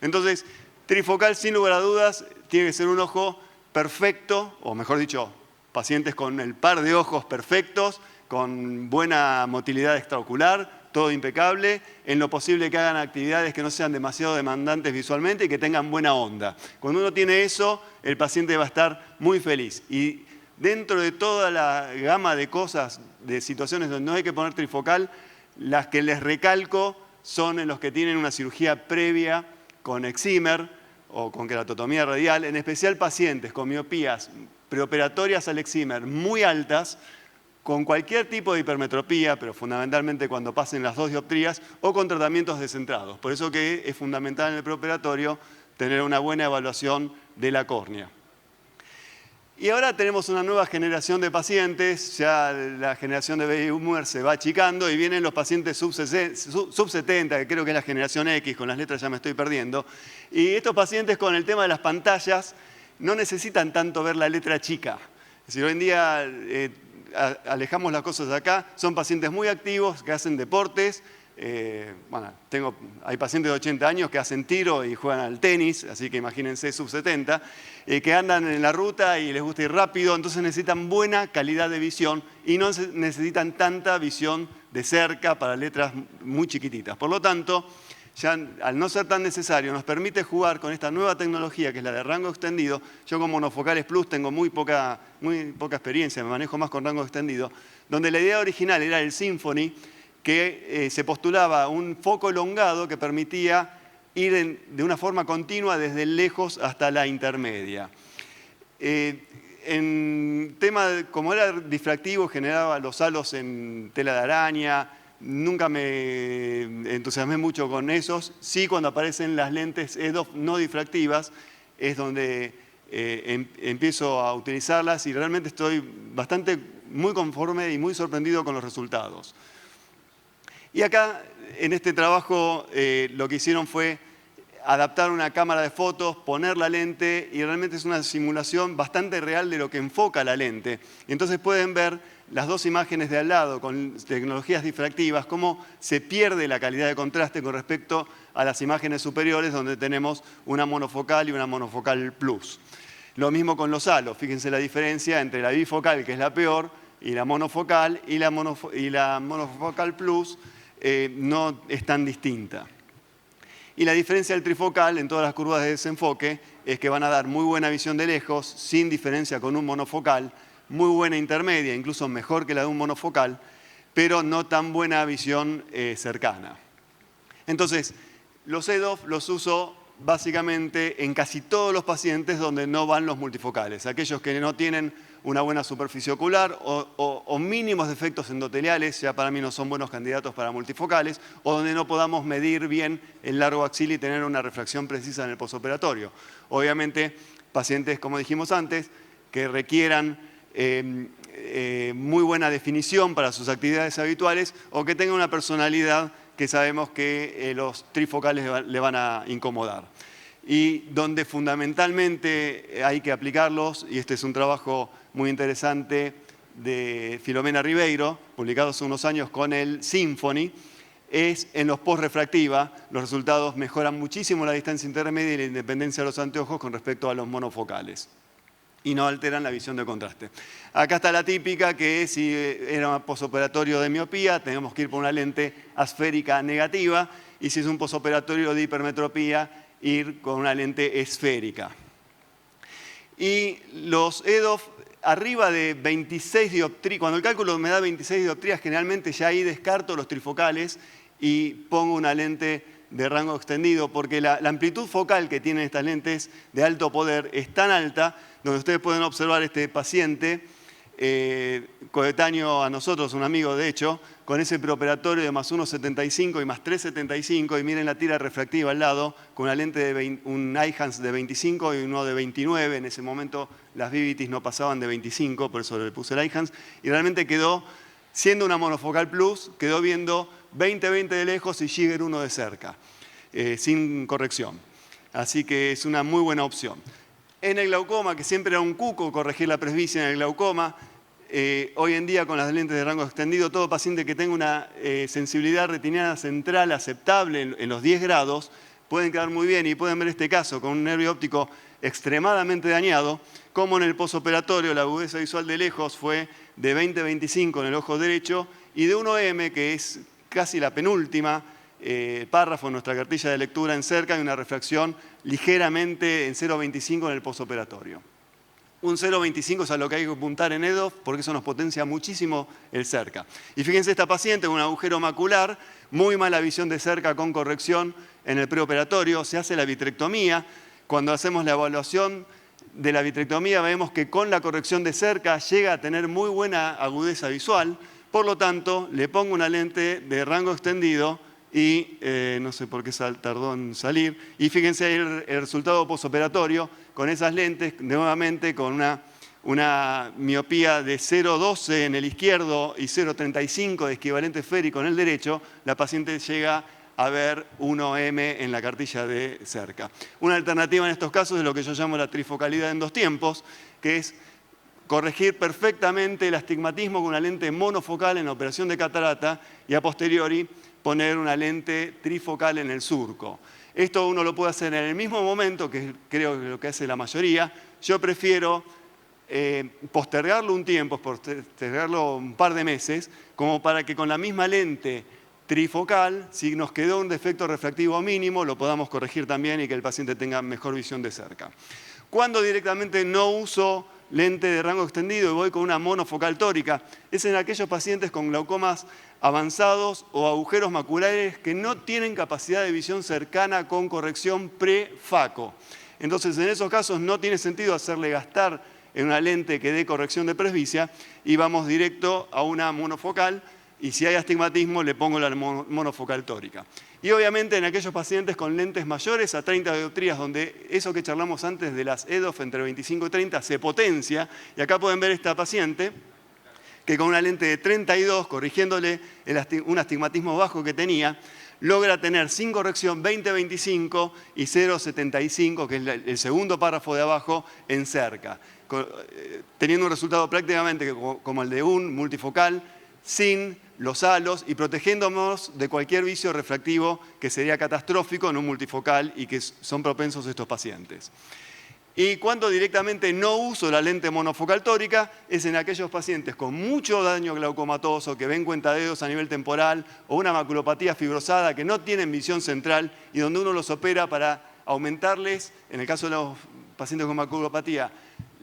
Entonces, trifocal, sin lugar a dudas, tiene que ser un ojo perfecto, o mejor dicho, pacientes con el par de ojos perfectos, con buena motilidad extraocular, todo impecable, en lo posible que hagan actividades que no sean demasiado demandantes visualmente y que tengan buena onda. Cuando uno tiene eso, el paciente va a estar muy feliz. Y dentro de toda la gama de cosas, de situaciones donde no hay que poner trifocal, las que les recalco son en los que tienen una cirugía previa con excimer o con queratotomía radial, en especial pacientes con miopías preoperatorias al excimer muy altas, con cualquier tipo de hipermetropía, pero fundamentalmente cuando pasen las 2 dioptrías, o con tratamientos descentrados. Por eso que es fundamental en el preoperatorio tener una buena evaluación de la córnea. Y ahora tenemos una nueva generación de pacientes, ya la generación de baby boomers se va achicando y vienen los pacientes sub 70, que creo que es la generación X, con las letras ya me estoy perdiendo. Y estos pacientes con el tema de las pantallas no necesitan tanto ver la letra chica. Es decir, hoy en día alejamos las cosas de acá, son pacientes muy activos que hacen deportes. Hay pacientes de 80 años que hacen tiro y juegan al tenis, así que imagínense sub 70, que andan en la ruta y les gusta ir rápido, entonces necesitan buena calidad de visión y no necesitan tanta visión de cerca para letras muy chiquititas. Por lo tanto, ya al no ser tan necesario, nos permite jugar con esta nueva tecnología que es la de rango extendido. Yo con monofocales plus tengo muy poca experiencia, me manejo más con rango extendido, donde la idea original era el Symphony, que se postulaba un foco elongado que permitía ir de una forma continua desde lejos hasta la intermedia. En tema, como era difractivo, generaba los halos en tela de araña, nunca me entusiasmé mucho con esos. Sí, cuando aparecen las lentes EDOF no difractivas, es donde empiezo a utilizarlas y realmente estoy muy conforme y muy sorprendido con los resultados. Y acá, en este trabajo, lo que hicieron fue adaptar una cámara de fotos, poner la lente, y realmente es una simulación bastante real de lo que enfoca la lente. Y entonces pueden ver las dos imágenes de al lado con tecnologías difractivas, cómo se pierde la calidad de contraste con respecto a las imágenes superiores donde tenemos una monofocal y una monofocal plus. Lo mismo con los halos, fíjense la diferencia entre la bifocal, que es la peor, y la monofocal, y la monofocal plus no es tan distinta. Y la diferencia del trifocal en todas las curvas de desenfoque es que van a dar muy buena visión de lejos, sin diferencia con un monofocal, muy buena intermedia, incluso mejor que la de un monofocal, pero no tan buena visión cercana. Entonces, los EDOF los uso básicamente en casi todos los pacientes donde no van los multifocales, aquellos que no tienen una buena superficie ocular o mínimos defectos endoteliales, ya para mí no son buenos candidatos para multifocales, o donde no podamos medir bien el largo axil y tener una refracción precisa en el posoperatorio. Obviamente, pacientes, como dijimos antes, que requieran muy buena definición para sus actividades habituales o que tengan una personalidad que sabemos que los trifocales le van a incomodar. Y donde fundamentalmente hay que aplicarlos, y este es un trabajo muy interesante de Filomena Ribeiro, publicado hace unos años con el Symphony, es en los post-refractiva. Los resultados mejoran muchísimo la distancia intermedia y la independencia de los anteojos con respecto a los monofocales. Y no alteran la visión de contraste. Acá está la típica, que si era un posoperatorio de miopía, tenemos que ir por una lente asférica negativa, y si es un posoperatorio de hipermetropía, ir con una lente esférica. Y los EDOF arriba de 26 dioptrías, cuando el cálculo me da 26 dioptrías, generalmente ya ahí descarto los trifocales y pongo una lente de rango extendido, porque la amplitud focal que tienen estas lentes de alto poder es tan alta, donde ustedes pueden observar este paciente, coetáneo a nosotros, un amigo de hecho, con ese preoperatorio de más 1,75 y más 3,75, y miren la tira refractiva al lado, con una lente de un Eyhance de 25 y uno de 29, en ese momento las Vivitis no pasaban de 25, por eso le puse el Eyhance, y realmente quedó, siendo una monofocal plus, quedó viendo 20-20 de lejos y Giger 1 de cerca, sin corrección. Así que es una muy buena opción. En el glaucoma, que siempre era un cuco corregir la presbicia en el glaucoma, hoy en día con las lentes de rango extendido, todo paciente que tenga una sensibilidad retiniana central aceptable en los 10 grados, pueden quedar muy bien, y pueden ver este caso con un nervio óptico extremadamente dañado, como en el posoperatorio la agudeza visual de lejos fue de 20-25 en el ojo derecho, y de 1M, que es casi la penúltima párrafo en nuestra cartilla de lectura en cerca, y una refracción ligeramente en 0,25 en el posoperatorio. Un 0,25 es a lo que hay que apuntar en EDOF, porque eso nos potencia muchísimo el cerca. Y fíjense esta paciente con un agujero macular, muy mala visión de cerca con corrección en el preoperatorio, se hace la vitrectomía. Cuando hacemos la evaluación de la vitrectomía vemos que con la corrección de cerca llega a tener muy buena agudeza visual, por lo tanto le pongo una lente de rango extendido y no sé por qué tardó en salir. Y fíjense ahí el resultado posoperatorio con esas lentes, nuevamente con una miopía de 0,12 en el izquierdo y 0,35 de equivalente esférico en el derecho, la paciente llega a ver 1M en la cartilla de cerca. Una alternativa en estos casos es lo que yo llamo la trifocalidad en dos tiempos, que es corregir perfectamente el astigmatismo con una lente monofocal en la operación de catarata y a posteriori poner una lente trifocal en el surco. Esto uno lo puede hacer en el mismo momento, que creo que es lo que hace la mayoría. Yo prefiero postergarlo un tiempo, postergarlo un par de meses, como para que con la misma lente trifocal, si nos quedó un defecto refractivo mínimo, lo podamos corregir también y que el paciente tenga mejor visión de cerca. Cuando directamente no uso lente de rango extendido y voy con una monofocal tórica, es en aquellos pacientes con glaucomas avanzados o agujeros maculares que no tienen capacidad de visión cercana con corrección pre-FACO. Entonces, en esos casos no tiene sentido hacerle gastar en una lente que dé corrección de presbicia y vamos directo a una monofocal, y si hay astigmatismo le pongo la monofocal tórica. Y obviamente en aquellos pacientes con lentes mayores a 30 dioptrías, donde eso que charlamos antes de las EDOF entre 25 y 30 se potencia, y acá pueden ver esta paciente que con una lente de 32, corrigiéndole un astigmatismo bajo que tenía, logra tener sin corrección 20/25 y 0/75, que es el segundo párrafo de abajo, en cerca, teniendo un resultado prácticamente como el de un multifocal, sin los halos y protegiéndonos de cualquier vicio refractivo que sería catastrófico en un multifocal y que son propensos estos pacientes. Y cuando directamente no uso la lente monofocal tórica es en aquellos pacientes con mucho daño glaucomatoso, que ven cuentadedos a nivel temporal o una maculopatía fibrosada, que no tienen visión central y donde uno los opera para aumentarles, en el caso de los pacientes con maculopatía,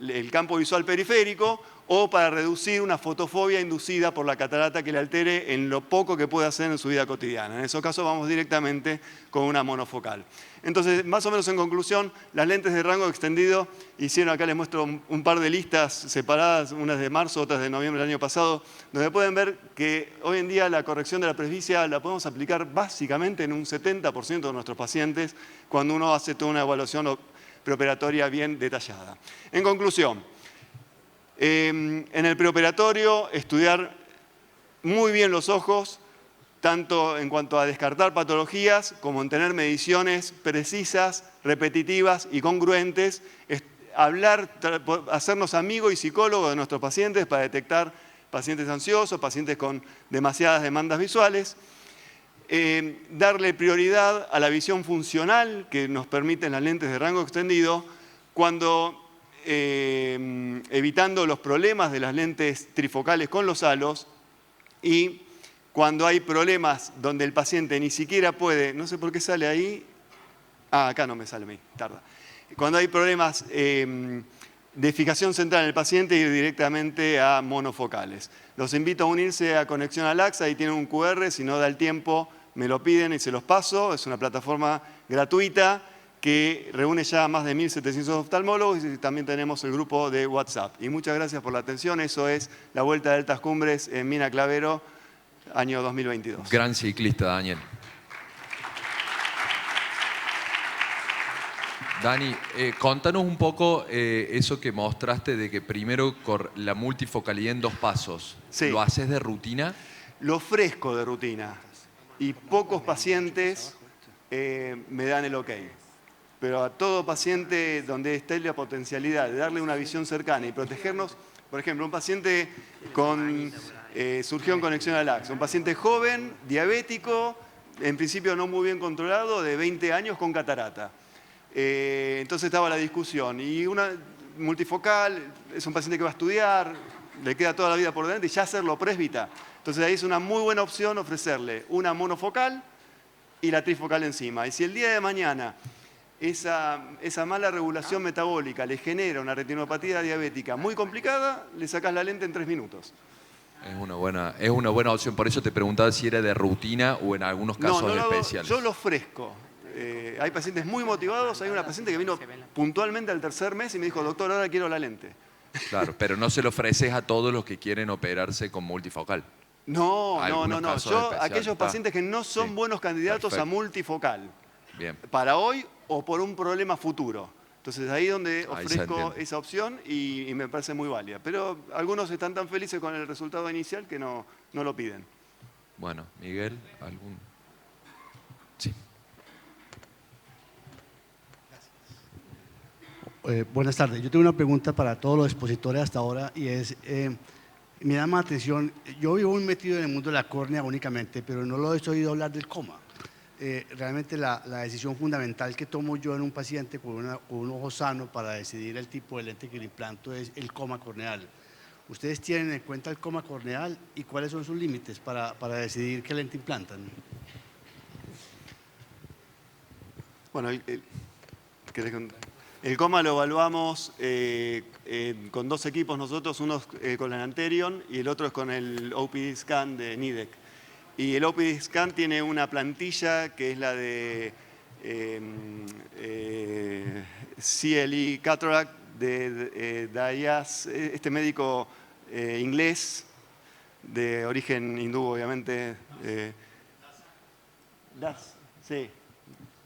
el campo visual periférico, o para reducir una fotofobia inducida por la catarata que le altere en lo poco que puede hacer en su vida cotidiana. En esos casos vamos directamente con una monofocal. Entonces, más o menos en conclusión, las lentes de rango extendido hicieron, acá les muestro un par de listas separadas, unas de marzo, otras de noviembre del año pasado, donde pueden ver que hoy en día la corrección de la presbicia la podemos aplicar básicamente en un 70% de nuestros pacientes cuando uno hace toda una evaluación preoperatoria bien detallada. En conclusión, en el preoperatorio, estudiar muy bien los ojos, tanto en cuanto a descartar patologías como en tener mediciones precisas, repetitivas y congruentes, hablar, hacernos amigos y psicólogos de nuestros pacientes para detectar pacientes ansiosos, pacientes con demasiadas demandas visuales, darle prioridad a la visión funcional que nos permiten las lentes de rango extendido, cuando evitando los problemas de las lentes trifocales con los halos, y cuando hay problemas donde el paciente ni siquiera puede, no sé por qué sale ahí, acá no me sale, me tarda. Cuando hay problemas de fijación central en el paciente, ir directamente a monofocales. Los invito a unirse a Conexión al AXA, ahí tienen un QR, si no da el tiempo me lo piden y se los paso. Es una plataforma gratuita que reúne ya a más de 1.700 oftalmólogos y también tenemos el grupo de WhatsApp. Y muchas gracias por la atención. Eso es la Vuelta de Altas Cumbres en Mina Clavero, año 2022. Gran ciclista, Daniel. Dani, contanos un poco eso que mostraste de que primero la multifocalidad en 2 pasos. Sí. ¿Lo haces de rutina? Lo ofrezco de rutina y pocos pacientes me dan el ok. Pero a todo paciente donde esté la potencialidad de darle una visión cercana y protegernos, por ejemplo, un paciente con surgió en Conexión al AXA, un paciente joven, diabético, en principio no muy bien controlado, de 20 años con catarata. Entonces estaba la discusión. Y una multifocal, es un paciente que va a estudiar, le queda toda la vida por delante y ya hacerlo presbita. Entonces ahí es una muy buena opción ofrecerle una monofocal y la trifocal encima. Y si el día de mañana esa mala regulación metabólica le genera una retinopatía diabética muy complicada, le sacas la lente en 3 minutos. Es una buena opción. Por eso te preguntaba si era de rutina o en algunos casos especiales. Yo lo ofrezco. Hay pacientes muy motivados. Hay una paciente que vino puntualmente al 3er mes y me dijo, doctor, ahora quiero la lente. Claro, pero no se lo ofreces a todos los que quieren operarse con multifocal. No. Yo, aquellos está. pacientes que no son Sí. buenos candidatos Perfecto. a multifocal. Bien. Para hoy o por un problema futuro. Entonces ahí es donde Ahí se ofrezco entiende. esa opción y me parece muy válida. Pero algunos están tan felices con el resultado inicial que no lo piden. Bueno, Miguel, ¿algún...? Sí. Buenas tardes. Yo tengo una pregunta para todos los expositores hasta ahora y es, me llama la atención, yo vivo muy metido en el mundo de la córnea únicamente, pero no lo he oído hablar del coma. Realmente la decisión fundamental que tomo yo en un paciente con un ojo sano para decidir el tipo de lente que le implanto es el coma corneal. ¿Ustedes tienen en cuenta el coma corneal y cuáles son sus límites para decidir qué lente implantan? Bueno, el coma lo evaluamos con 2 equipos nosotros, uno con la Nanterion y el otro es con el OPD Scan de Nidec. Y el OPD Scan tiene una plantilla que es la de CLE Cataract de Dayas, este médico inglés de origen hindú, obviamente. Sí.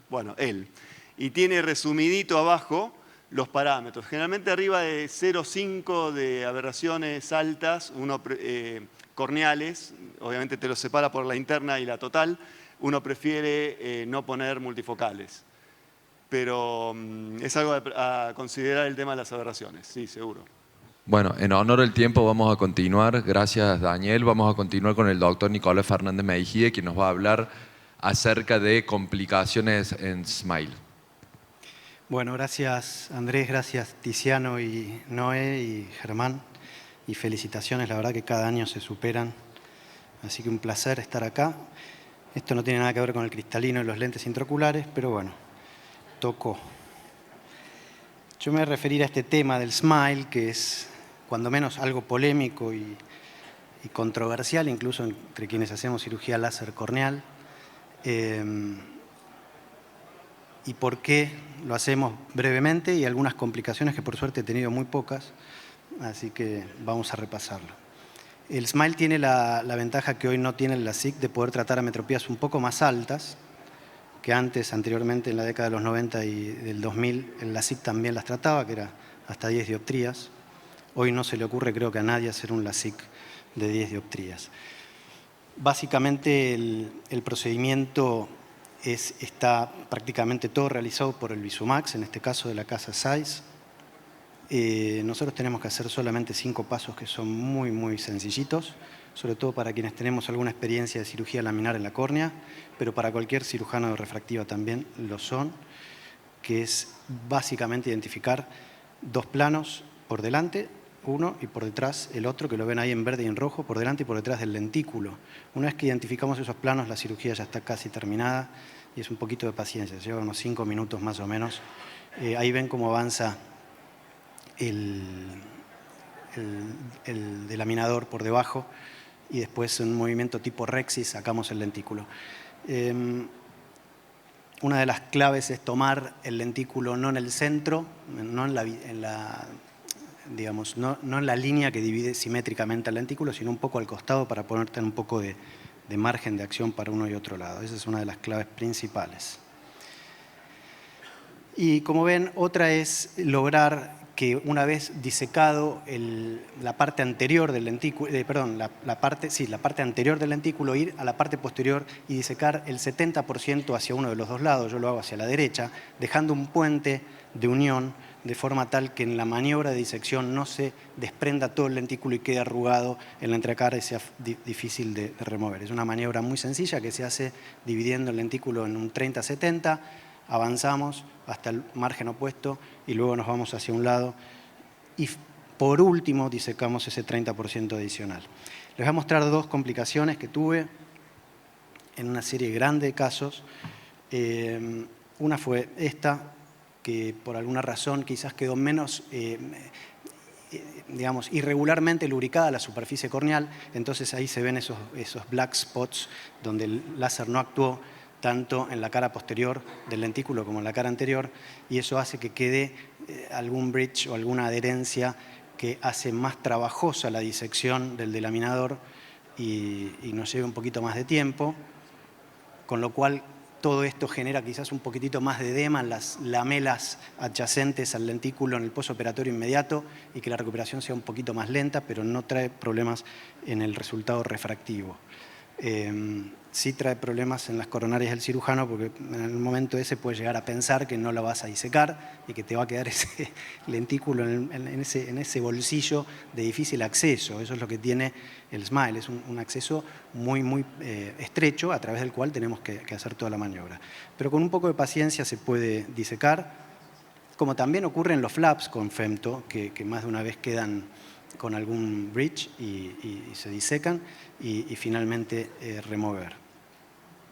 Bueno, él. Y tiene resumidito abajo los parámetros. Generalmente arriba de 0,5 de aberraciones altas, corneales, obviamente te los separa por la interna y la total, uno prefiere no poner multifocales. Pero es algo a considerar el tema de las aberraciones, sí, seguro. Bueno, en honor al tiempo vamos a continuar. Gracias, Daniel. Vamos a continuar con el doctor Nicolás Fernández Mejía, que nos va a hablar acerca de complicaciones en SMILE. Bueno, gracias Andrés, gracias Tiziano y Noé y Germán. Y felicitaciones, la verdad que cada año se superan. Así que un placer estar acá. Esto no tiene nada que ver con el cristalino y los lentes intraoculares, pero bueno, tocó. Yo me voy a referir a este tema del SMILE, que es cuando menos algo polémico y controversial, incluso entre quienes hacemos cirugía láser corneal. Y por qué lo hacemos brevemente y algunas complicaciones que por suerte he tenido muy pocas, así que vamos a repasarlo. El SMILE tiene la ventaja que hoy no tiene el LASIK de poder tratar ametropías un poco más altas, que anteriormente en la década de los 90 y del 2000, el LASIK también las trataba, que era hasta 10 dioptrías. Hoy no se le ocurre, creo que a nadie, hacer un LASIK de 10 dioptrías. Básicamente el procedimiento está prácticamente todo realizado por el Visumax, en este caso de la casa Zeiss. Nosotros tenemos que hacer solamente 5 pasos que son muy, muy sencillitos, sobre todo para quienes tenemos alguna experiencia de cirugía laminar en la córnea, pero para cualquier cirujano de refractiva también lo son, que es básicamente identificar 2 planos por delante, uno, y por detrás el otro, que lo ven ahí en verde y en rojo, por delante y por detrás del lentículo. Una vez que identificamos esos planos, la cirugía ya está casi terminada y es un poquito de paciencia, lleva unos 5 minutos más o menos. Ahí ven cómo avanza el delaminador por debajo y después en un movimiento tipo Rexis sacamos el lentículo. Una de las claves es tomar el lentículo no en el centro, no en la línea que divide simétricamente el lentículo, sino un poco al costado para poder tener un poco de margen de acción para uno y otro lado. Esa es una de las claves principales. Y como ven, otra es lograr que una vez disecado la parte anterior del lentículo, la parte anterior del lentículo, ir a la parte posterior y disecar el 70% hacia uno de los dos lados. Yo lo hago hacia la derecha, dejando un puente de unión de forma tal que en la maniobra de disección no se desprenda todo el lentículo y quede arrugado en la entrecara y sea difícil de remover. Es una maniobra muy sencilla que se hace dividiendo el lentículo en un 30-70, avanzamos hasta el margen opuesto y luego nos vamos hacia un lado y por último disecamos ese 30% adicional. Les voy a mostrar 2 complicaciones que tuve en una serie grande de casos. Una fue esta, que por alguna razón quizás quedó menos, irregularmente lubricada la superficie corneal, entonces ahí se ven esos black spots donde el láser no actuó tanto en la cara posterior del lentículo como en la cara anterior, y eso hace que quede algún bridge o alguna adherencia que hace más trabajosa la disección del delaminador y nos lleva un poquito más de tiempo, con lo cual todo esto genera quizás un poquitito más de edema en las lamelas adyacentes al lentículo en el postoperatorio inmediato y que la recuperación sea un poquito más lenta, pero no trae problemas en el resultado refractivo. Sí trae problemas en las coronarias del cirujano porque en el momento ese puedes llegar a pensar que no lo vas a disecar y que te va a quedar ese lentículo en ese bolsillo de difícil acceso. Eso es lo que tiene el SMILE, es un acceso muy, muy estrecho a través del cual tenemos que hacer toda la maniobra. Pero con un poco de paciencia se puede disecar, como también ocurre en los flaps con femto, que más de una vez quedan con algún bridge y se disecan y finalmente remover.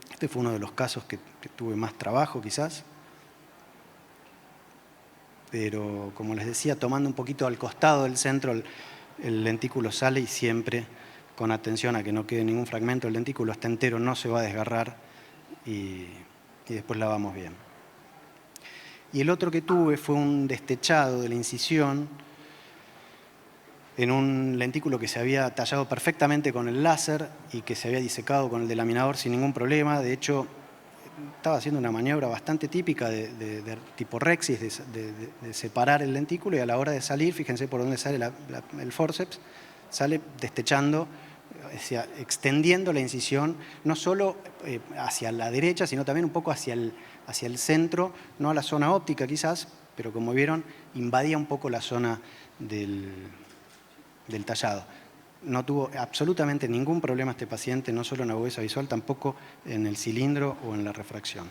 Este fue uno de los casos que tuve más trabajo quizás, pero como les decía, tomando un poquito al costado del centro el lentículo sale y siempre con atención a que no quede ningún fragmento, el lentículo está entero, no se va a desgarrar y después lavamos bien. Y el otro que tuve fue un destechado de la incisión en un lentículo que se había tallado perfectamente con el láser y que se había disecado con el delaminador sin ningún problema. De hecho, estaba haciendo una maniobra bastante típica de tipo Rexis, de separar el lentículo y a la hora de salir, fíjense por dónde sale el forceps, sale destechando extendiendo la incisión no solo hacia la derecha, sino también un poco hacia el centro, no a la zona óptica quizás, pero como vieron, invadía un poco la zona del tallado. No tuvo absolutamente ningún problema este paciente, no solo en agudeza visual, tampoco en el cilindro o en la refracción.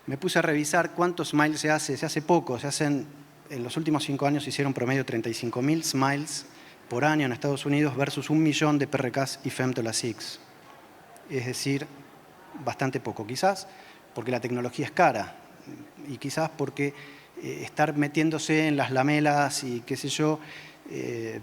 Me puse a revisar cuántos smiles se hace. Se hace poco, en los últimos 5 años se hicieron promedio 35.000 smiles por año en Estados Unidos versus 1 millón de PRKs y femtolasics. Es decir, bastante poco. Quizás porque la tecnología es cara y quizás porque estar metiéndose en las lamelas y qué sé yo,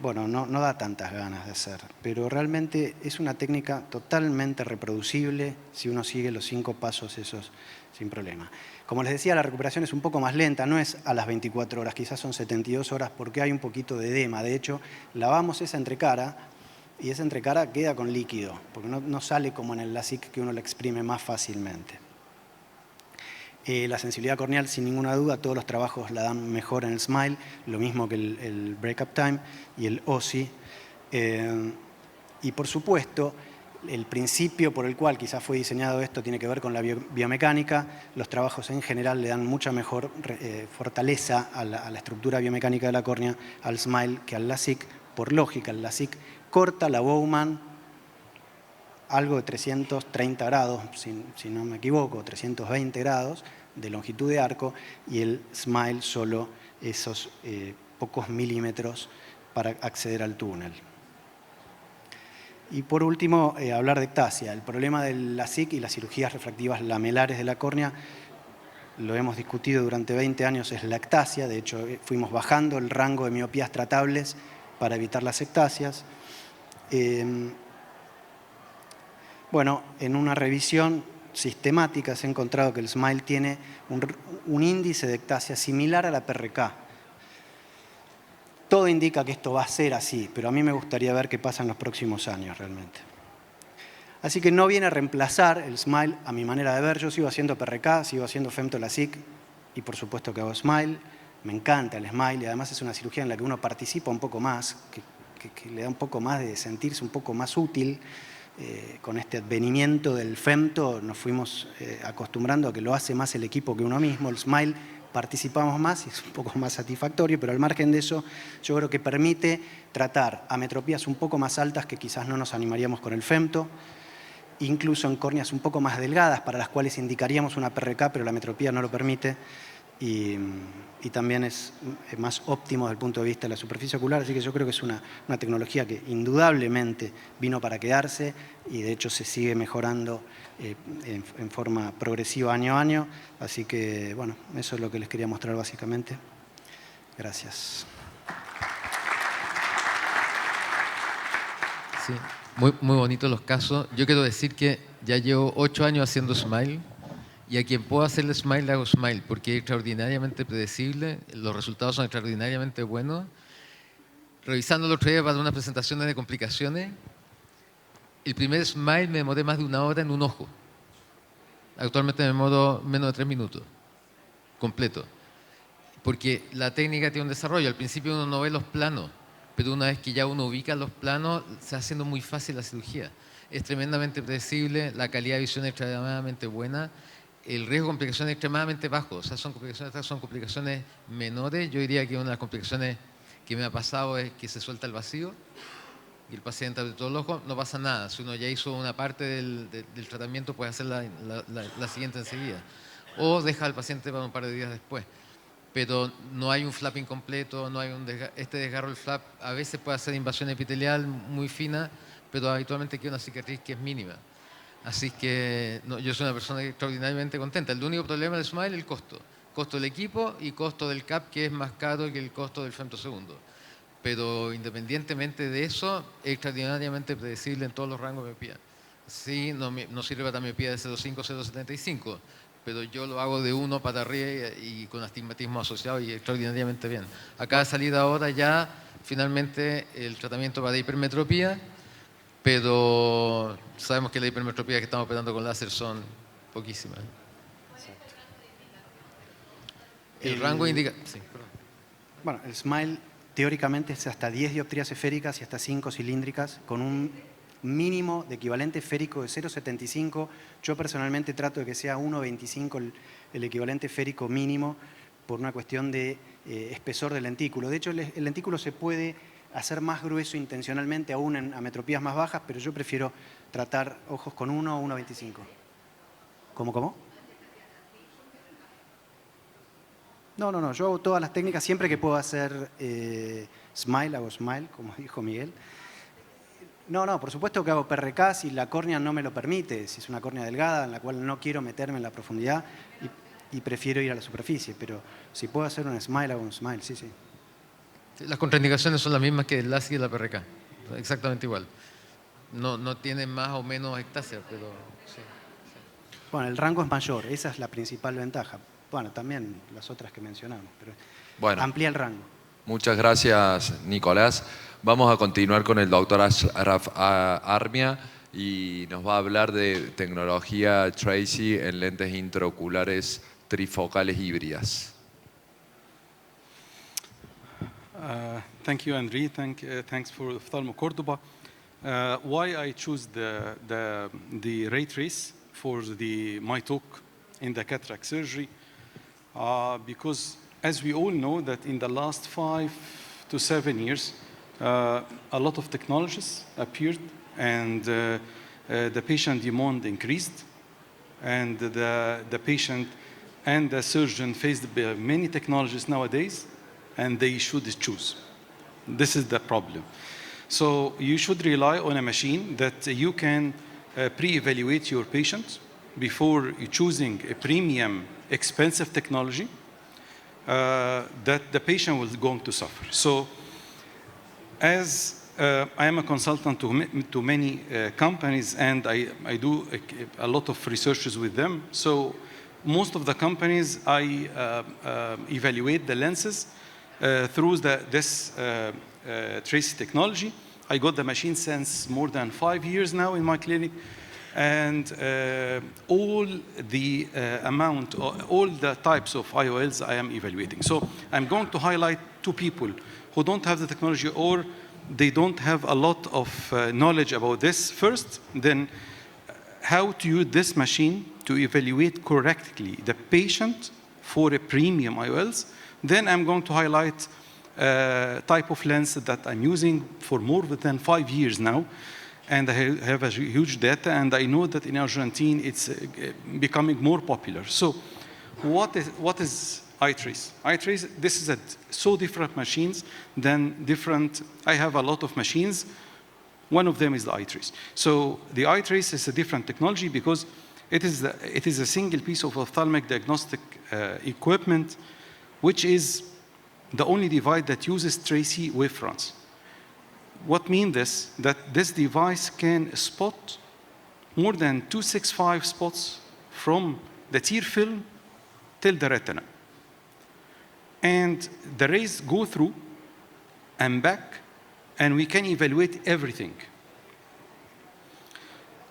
bueno, no da tantas ganas de hacer. Pero realmente es una técnica totalmente reproducible si uno sigue los 5 pasos esos sin problema. Como les decía, la recuperación es un poco más lenta, no es a las 24 horas, quizás son 72 horas porque hay un poquito de edema. De hecho, lavamos esa entrecara y esa entrecara queda con líquido, porque no sale como en el LASIK que uno la exprime más fácilmente. La sensibilidad corneal, sin ninguna duda, todos los trabajos la dan mejor en el SMILE, lo mismo que el Breakup Time y el OSI. Y por supuesto, el principio por el cual quizás fue diseñado esto tiene que ver con la biomecánica. Los trabajos en general le dan mucha mejor fortaleza a la estructura biomecánica de la córnea, al SMILE, que al LASIK. Por lógica, el LASIK corta la Bowman algo de 330 grados, si no me equivoco, 320 grados de longitud de arco, y el SMILE solo esos pocos milímetros para acceder al túnel. Y por último, hablar de ectasia. El problema del LASIK y las cirugías refractivas lamelares de la córnea, lo hemos discutido durante 20 años, es la ectasia. De hecho, fuimos bajando el rango de miopías tratables para evitar las ectasias. Bueno, en una revisión sistemática se ha encontrado que el SMILE tiene un índice de ectasia similar a la PRK. Todo indica que esto va a ser así, pero a mí me gustaría ver qué pasa en los próximos años realmente. Así que no viene a reemplazar el SMILE a mi manera de ver. Yo sigo haciendo PRK, sigo haciendo femtolasic y por supuesto que hago SMILE. Me encanta el SMILE y además es una cirugía en la que uno participa un poco más, que le da un poco más de sentirse un poco más útil. Con este advenimiento del femto nos fuimos acostumbrando a que lo hace más el equipo que uno mismo. El SMILE participamos más y es un poco más satisfactorio, pero al margen de eso yo creo que permite tratar ametropías un poco más altas que quizás no nos animaríamos con el femto, incluso en córneas un poco más delgadas para las cuales indicaríamos una PRK, pero la ametropía no lo permite, y también es más óptimo desde el punto de vista de la superficie ocular, así que yo creo que es una tecnología que indudablemente vino para quedarse y de hecho se sigue mejorando en forma progresiva año a año, así que bueno, eso es lo que les quería mostrar básicamente. Gracias. Sí, muy bonitos los casos. Yo quiero decir que ya llevo 8 años haciendo SMILE. Y a quien puedo hacerle SMILE, le hago SMILE, porque es extraordinariamente predecible, los resultados son extraordinariamente buenos. Revisando el otro día para unas presentaciones de complicaciones, el primer SMILE me demoré más de 1 hora en un ojo. Actualmente me demoro menos de 3 minutos, completo. Porque la técnica tiene un desarrollo. Al principio uno no ve los planos, pero una vez que ya uno ubica los planos, se va haciendo muy fácil la cirugía. Es tremendamente predecible, la calidad de visión es extremadamente buena. El riesgo de complicaciones es extremadamente bajo, o sea, son complicaciones menores. Yo diría que una de las complicaciones que me ha pasado es que se suelta el vacío y el paciente abre todo el ojo, no pasa nada. Si uno ya hizo una parte del tratamiento, puede hacer la siguiente enseguida. O deja al paciente para un par de días después. Pero no hay un flap incompleto, no hay este desgarro del flap. A veces puede hacer invasión epitelial muy fina, pero habitualmente queda una cicatriz que es mínima. Así que no, yo soy una persona extraordinariamente contenta. El único problema del SMILE es el costo. Costo del equipo y costo del CAP, que es más caro que el costo del femtosegundo. Pero independientemente de eso, es extraordinariamente predecible en todos los rangos de miopía. Sí, no sirve para miopía de 0,5 a 0,75, pero yo lo hago de 1 para arriba y con astigmatismo asociado y extraordinariamente bien. Acaba de salir ahora ya finalmente el tratamiento para hipermetropía, pero sabemos que las hipermetropías que estamos operando con láser son poquísimas. El rango indica... Sí, bueno, el SMILE teóricamente es hasta 10 dioptrías esféricas y hasta 5 cilíndricas con un mínimo de equivalente férico de 0,75. Yo personalmente trato de que sea 1,25 el equivalente férico mínimo por una cuestión de espesor del lentículo. De hecho, el lentículo se puede hacer más grueso intencionalmente aún en ametropías más bajas, pero yo prefiero tratar ojos con 1 o 1,25. ¿Cómo? No, yo hago todas las técnicas siempre que puedo hacer smile, hago smile, como dijo Miguel. No, por supuesto que hago PRK si la córnea no me lo permite, si es una córnea delgada en la cual no quiero meterme en la profundidad y prefiero ir a la superficie, pero si puedo hacer un smile, hago un smile, sí. Las contraindicaciones son las mismas que el LASIK y la PRK, exactamente igual. No tienen más o menos ectasia, pero sí. Bueno, el rango es mayor, esa es la principal ventaja. Bueno, también las otras que mencionamos, pero Bueno. amplía el rango. Muchas gracias, Nicolás. Vamos a continuar con el doctor Ashraf Armia y nos va a hablar de tecnología Tracy en lentes intraoculares trifocales híbridas. Thank you, Andre. Thanks for Ophthalmo Cordoba. Why I choose the ray trace for my talk in the cataract surgery? Because as we all know that in the last 5 to 7 years, a lot of technologies appeared and the patient demand increased and the patient and the surgeon faced many technologies nowadays and they should choose. This is the problem. So you should rely on a machine that you can pre-evaluate your patient before choosing a premium expensive technology that the patient was going to suffer. So as I am a consultant to many companies and I do a lot of researches with them, so most of the companies I evaluate the lenses through this Tracy technology. I got the machine since more than 5 years now in my clinic, and all the all the types of IOLs I am evaluating. So I'm going to highlight 2 people who don't have the technology or they don't have a lot of knowledge about this first, then how to use this machine to evaluate correctly the patient for a premium IOLs. Then I'm going to highlight type of lens that I'm using for more than 5 years now. And I have a huge data, and I know that in Argentina it's becoming more popular. So what is iTrace? iTrace, this is so different machines than different, I have a lot of machines. One of them is the iTrace. So the iTrace is a different technology because it is a single piece of ophthalmic diagnostic equipment, which is the only device that uses Tracy wavefronts. What means this? That this device can spot more than 265 spots from the tear film till the retina. And the rays go through and back, and we can evaluate everything.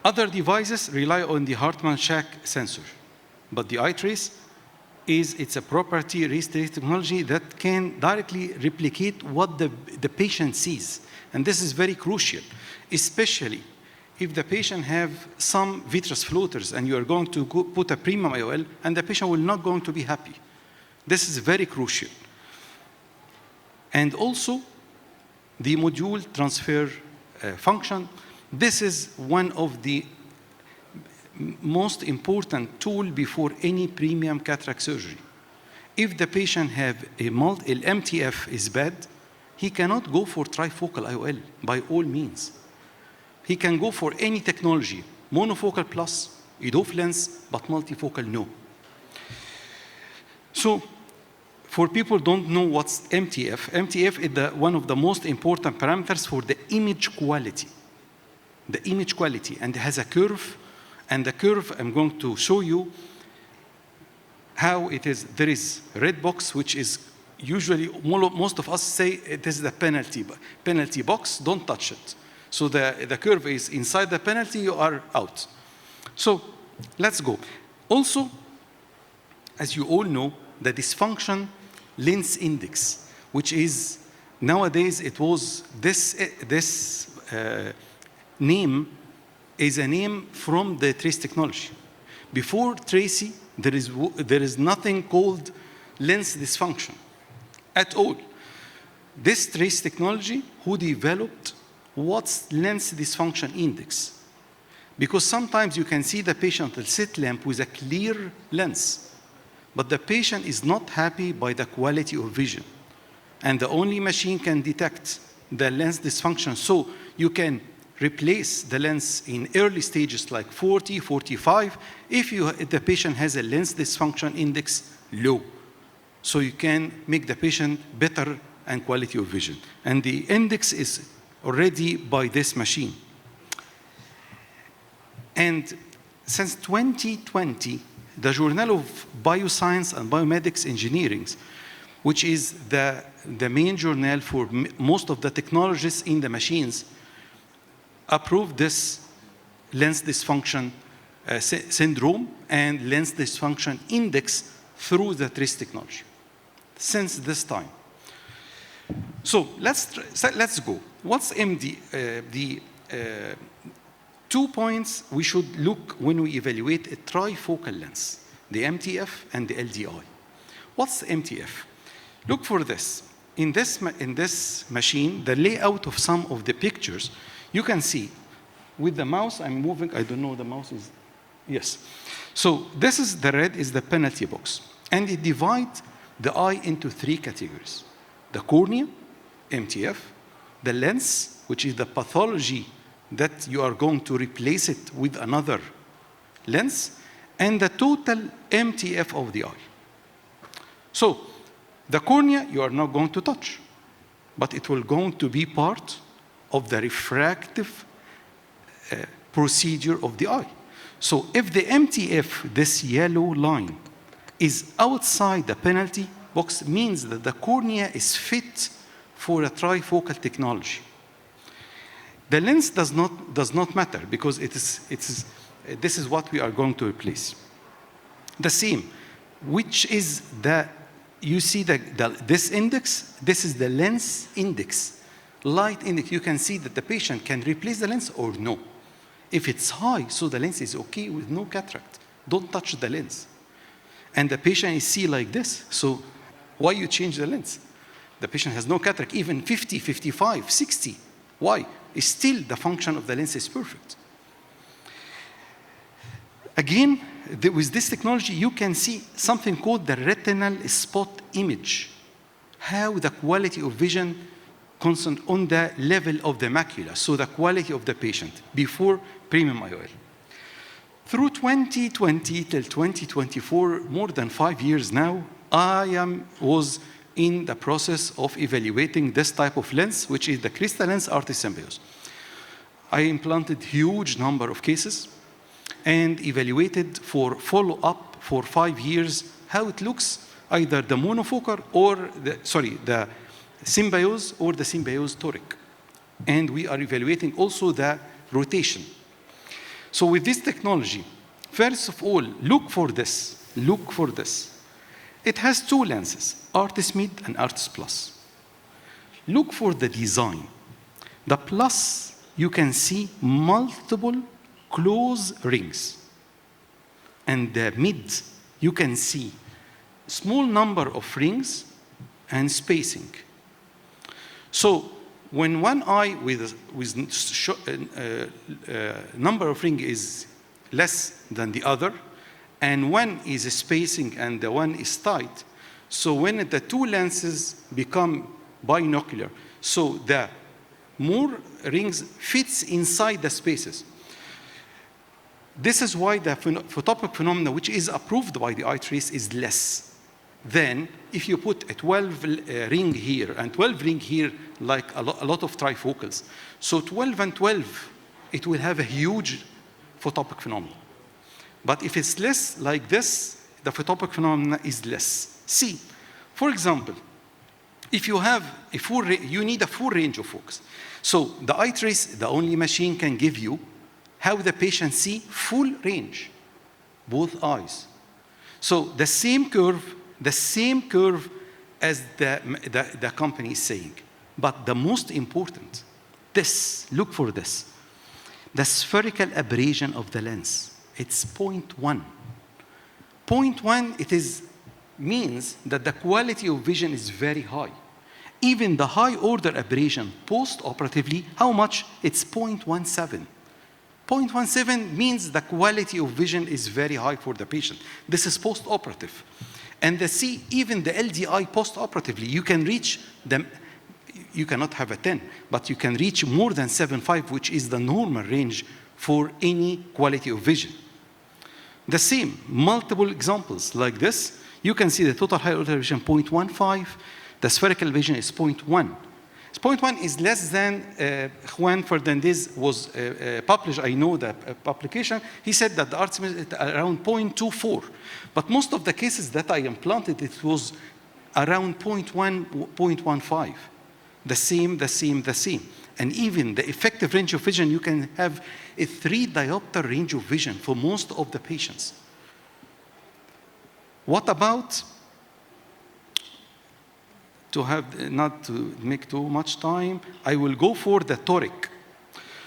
Other devices rely on the Hartmann-Shack sensor, but the iTrace it's a property ray trace technology that can directly replicate what the patient sees. And this is very crucial, especially if the patient have some vitreous floaters and you are going to put a premium IOL and the patient will not going to be happy. This is very crucial. And also the module transfer function. This is one of the most important tool before any premium cataract surgery. If the patient have MTF is bad, he cannot go for trifocal IOL by all means. He can go for any technology, monofocal plus, EDOF lens, but multifocal no. So for people who don't know what's MTF, MTF is one of the most important parameters for the image quality. The image quality, and it has a curve, and the curve I'm going to show you how it is. There is red box, which is usually, most of us say it is the penalty box, don't touch it. So the curve is inside the penalty, you are out. So let's go. Also, as you all know, the dysfunction lens index, which is nowadays it was this name is a name from the trace technology. Before Tracy, there is nothing called lens dysfunction at all. This trace technology, who developed what's lens dysfunction index? Because sometimes you can see the patient with slit lamp with a clear lens, but the patient is not happy by the quality of vision. And the only machine can detect the lens dysfunction. So you can replace the lens in early stages like 40, 45, if the patient has a lens dysfunction index low. So you can make the patient better and quality of vision. And the index is already by this machine. And since 2020, the Journal of Bioscience and Biomedics Engineering, which is the main journal for most of the technologists in the machines, approved this lens dysfunction syndrome and lens dysfunction index through the trace technology since this time. So let's go. What's MD? 2 points we should look when we evaluate a trifocal lens, the MTF and the LDI. What's MTF? Look for this. In this machine, the layout of some of the pictures, you can see with the mouse, I'm moving, I don't know, the mouse is, yes. So this is the red is the penalty box. And it divides the eye into 3 categories. The cornea, MTF, the lens, which is the pathology that you are going to replace it with another lens, and the total MTF of the eye. So the cornea you are not going to touch, but it will going to be part of the refractive procedure of the eye. So if the MTF, this yellow line, is outside the penalty box, means that the cornea is fit for a trifocal technology. The lens does not matter because this is what we are going to replace. The same, which is you see this index, this is the lens index, light index. You can see that the patient can replace the lens or no. If it's high, so the lens is okay with no cataract. Don't touch the lens. And the patient is see like this, so why you change the lens? The patient has no cataract, even 50, 55, 60. Why? Still the function of the lens is perfect. Again, with this technology, you can see something called the retinal spot image, how the quality of vision constant on the level of the macula, so the quality of the patient before premium IOL. Through 2020 till 2024, more than 5 years now, I was in the process of evaluating this type of lens, which is the crystal lens ARTIS Symbiosis. I implanted huge number of cases and evaluated for follow-up for 5 years how it looks, either the monofocal or the Symbiosis or the Symbiosis toric. And we are evaluating also the rotation. So with this technology, first of all, look for this. It has 2 lenses, ARTIS Mid and ARTIS Plus. Look for the design. The Plus, you can see multiple close rings. And the Mid, you can see small number of rings and spacing. So when one eye with number of rings is less than the other, and one is spacing and the one is tight, so when the 2 lenses become binocular, so the more rings fits inside the spaces. This is why the photopic phenomena, which is approved by the eye trace, is less than if you put a 12 ring here and 12 ring here, like a lot of trifocals. So 12 and 12, it will have a huge photopic phenomenon. But if it's less like this, the photopic phenomena is less. See, for example, if you have you need a full range of focus. So the eye trace, the only machine can give you how the patient see full range, both eyes. So the same curve as the company is saying. But the most important, look for this. the spherical aberration of the lens. It's 0.1. 0.1, it means that the quality of vision is very high. Even the high order aberration post-operatively, how much? It's 0.17. 0.17 means the quality of vision is very high for the patient. This is post-operative. And even the LDI post-operatively, you can reach them. You cannot have a 10, but you can reach more than 7.5, which is the normal range for any quality of vision. The same, multiple examples like this. You can see the total high order vision 0.15, the spherical vision is 0.1. 0.1 is less than Juan Fernandez was published. I know the publication. He said that the Artemis is around 0.24. But most of the cases that I implanted, it was around 0.1, 0.15. The same. And even the effective range of vision, you can have a 3 diopter range of vision for most of the patients. What about, not to make too much time, I will go for the toric.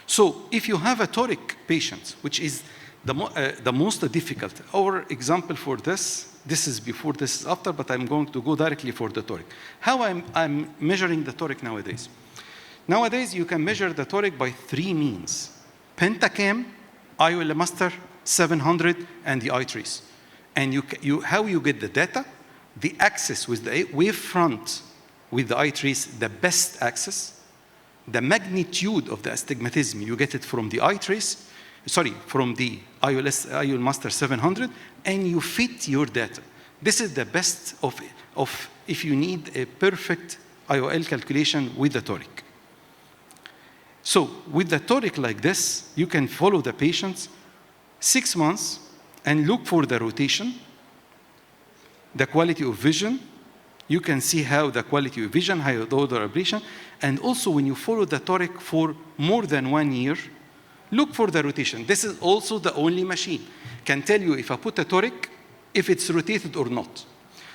So if you have a toric patient, which is the most difficult, our example for this is before, this is after, but I'm going to go directly for the toric. How I'm measuring the toric nowadays? Nowadays, you can measure the toric by 3 means: Pentacam, IOL Master 700, and the iTrace. And how you get the data? The axis with the wavefront with the iTrace, the best axis. The magnitude of the astigmatism, you get it from the iTrace, from the IOL Master 700, and you fit your data. This is the best of if you need a perfect IOL calculation with the toric. So with the toric like this, you can follow the patients 6 months and look for the rotation, the quality of vision. You can see how the quality of vision, how the order aberration, and also when you follow the toric for more than 1 year, look for the rotation. This is also the only machine can tell you if I put a toric, if it's rotated or not.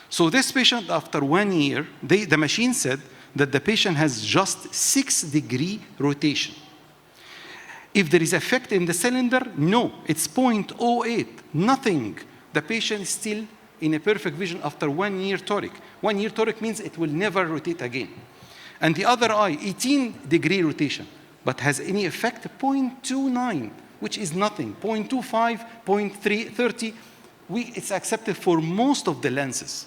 So this patient, after 1 year, the machine said that the patient has just 6-degree rotation. If there is effect in the cylinder, no, it's 0.08, nothing. The patient is still in a perfect vision after 1 year toric. 1 year toric means it will never rotate again. And the other eye, 18-degree rotation, but has any effect? 0.29, which is nothing. 0.25, 0.30, it's accepted for most of the lenses.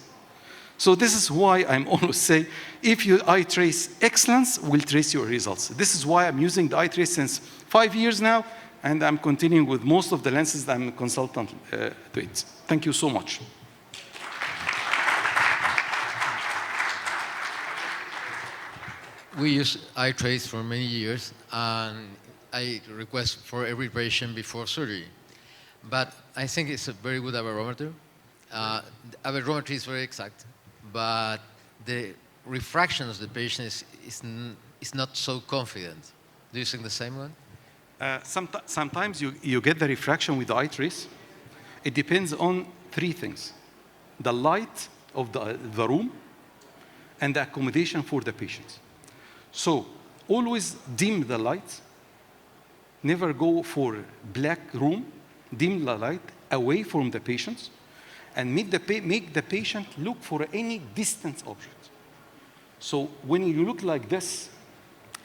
So this is why I'm always say, if your iTrace excellence will trace your results. This is why I'm using the iTrace since 5 years now, and I'm continuing with most of the lenses that I'm a consultant to it. Thank you so much. We use iTrace for many years, and I request for every patient before surgery. But I think it's a very good aberrometer. The aberrometry is very exact, but the refraction of the patient is not so confident. Do you think the same one? Sometimes you get the refraction with the iTrace. It depends on 3 things: the light of the room and the accommodation for the patients. So always dim the light. Never go for black room. Dim the light away from the patients, and make the patient look for any distant object. So when you look like this,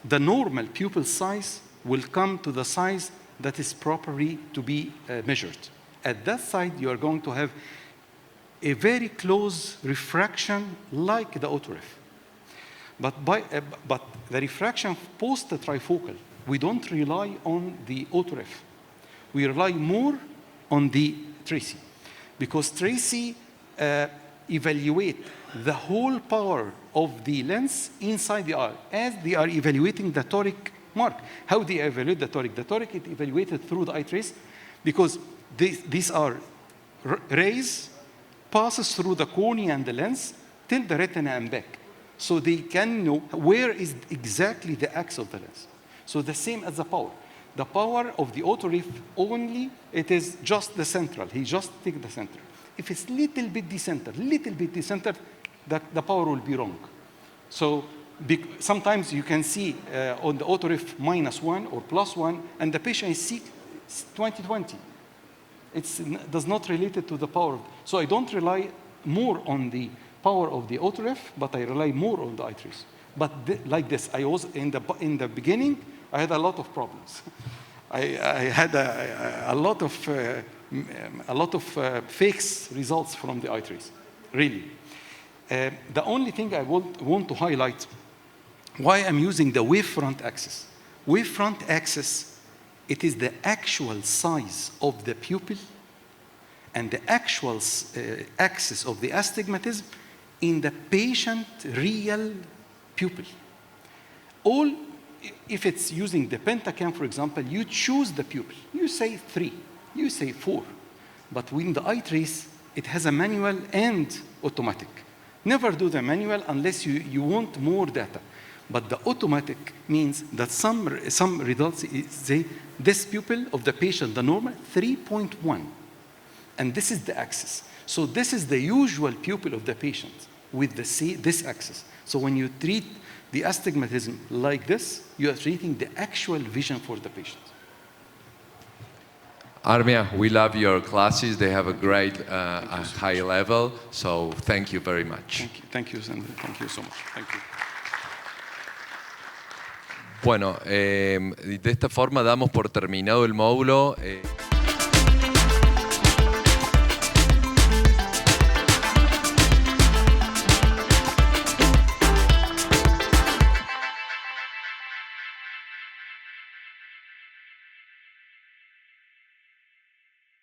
the normal pupil size will come to the size that is properly to be measured. At that side, you are going to have a very close refraction like the autoref. But the refraction post the trifocal, we don't rely on the autoref. We rely more on the Tracy, because Tracy evaluate the whole power of the lens inside the eye as they are evaluating the toric mark. How they evaluate the toric? The toric is evaluated through the iTrace, because these are rays passes through the cornea and the lens till the retina and back. So they can know where is exactly the axis of the lens. So the same as the power. The power of the autoref only, it is just the central. He just takes the central. If it's little bit decentered, the power will be wrong. So Sometimes you can see on the autoref -1 or +1, and the patient is see 20/20. It does not relate it to the power. So I don't rely more on the power of the autoref, but I rely more on the iTrace. But like this, I was in the beginning, I had a lot of problems. I had a lot of fakes results from the iTrace, really. The only thing I want to highlight why I'm using the wavefront axis. Wavefront axis, it is the actual size of the pupil and the actual axis of the astigmatism in the patient real pupil. If it's using the Pentacam, for example, you choose the pupil. You say 3, you say 4. But with the iTrace, it has a manual and automatic. Never do the manual unless you want more data. But the automatic means that some results say this pupil of the patient, the normal, 3.1. And this is the axis. So this is the usual pupil of the patient with this axis. So when you treat the astigmatism like this, you are treating the actual vision for the patient. Armia, we love your classes. They have a great high level. So thank you very much. Thank you, Sandra. Thank you so much. Thank you. Bueno, de esta forma damos por terminado el módulo.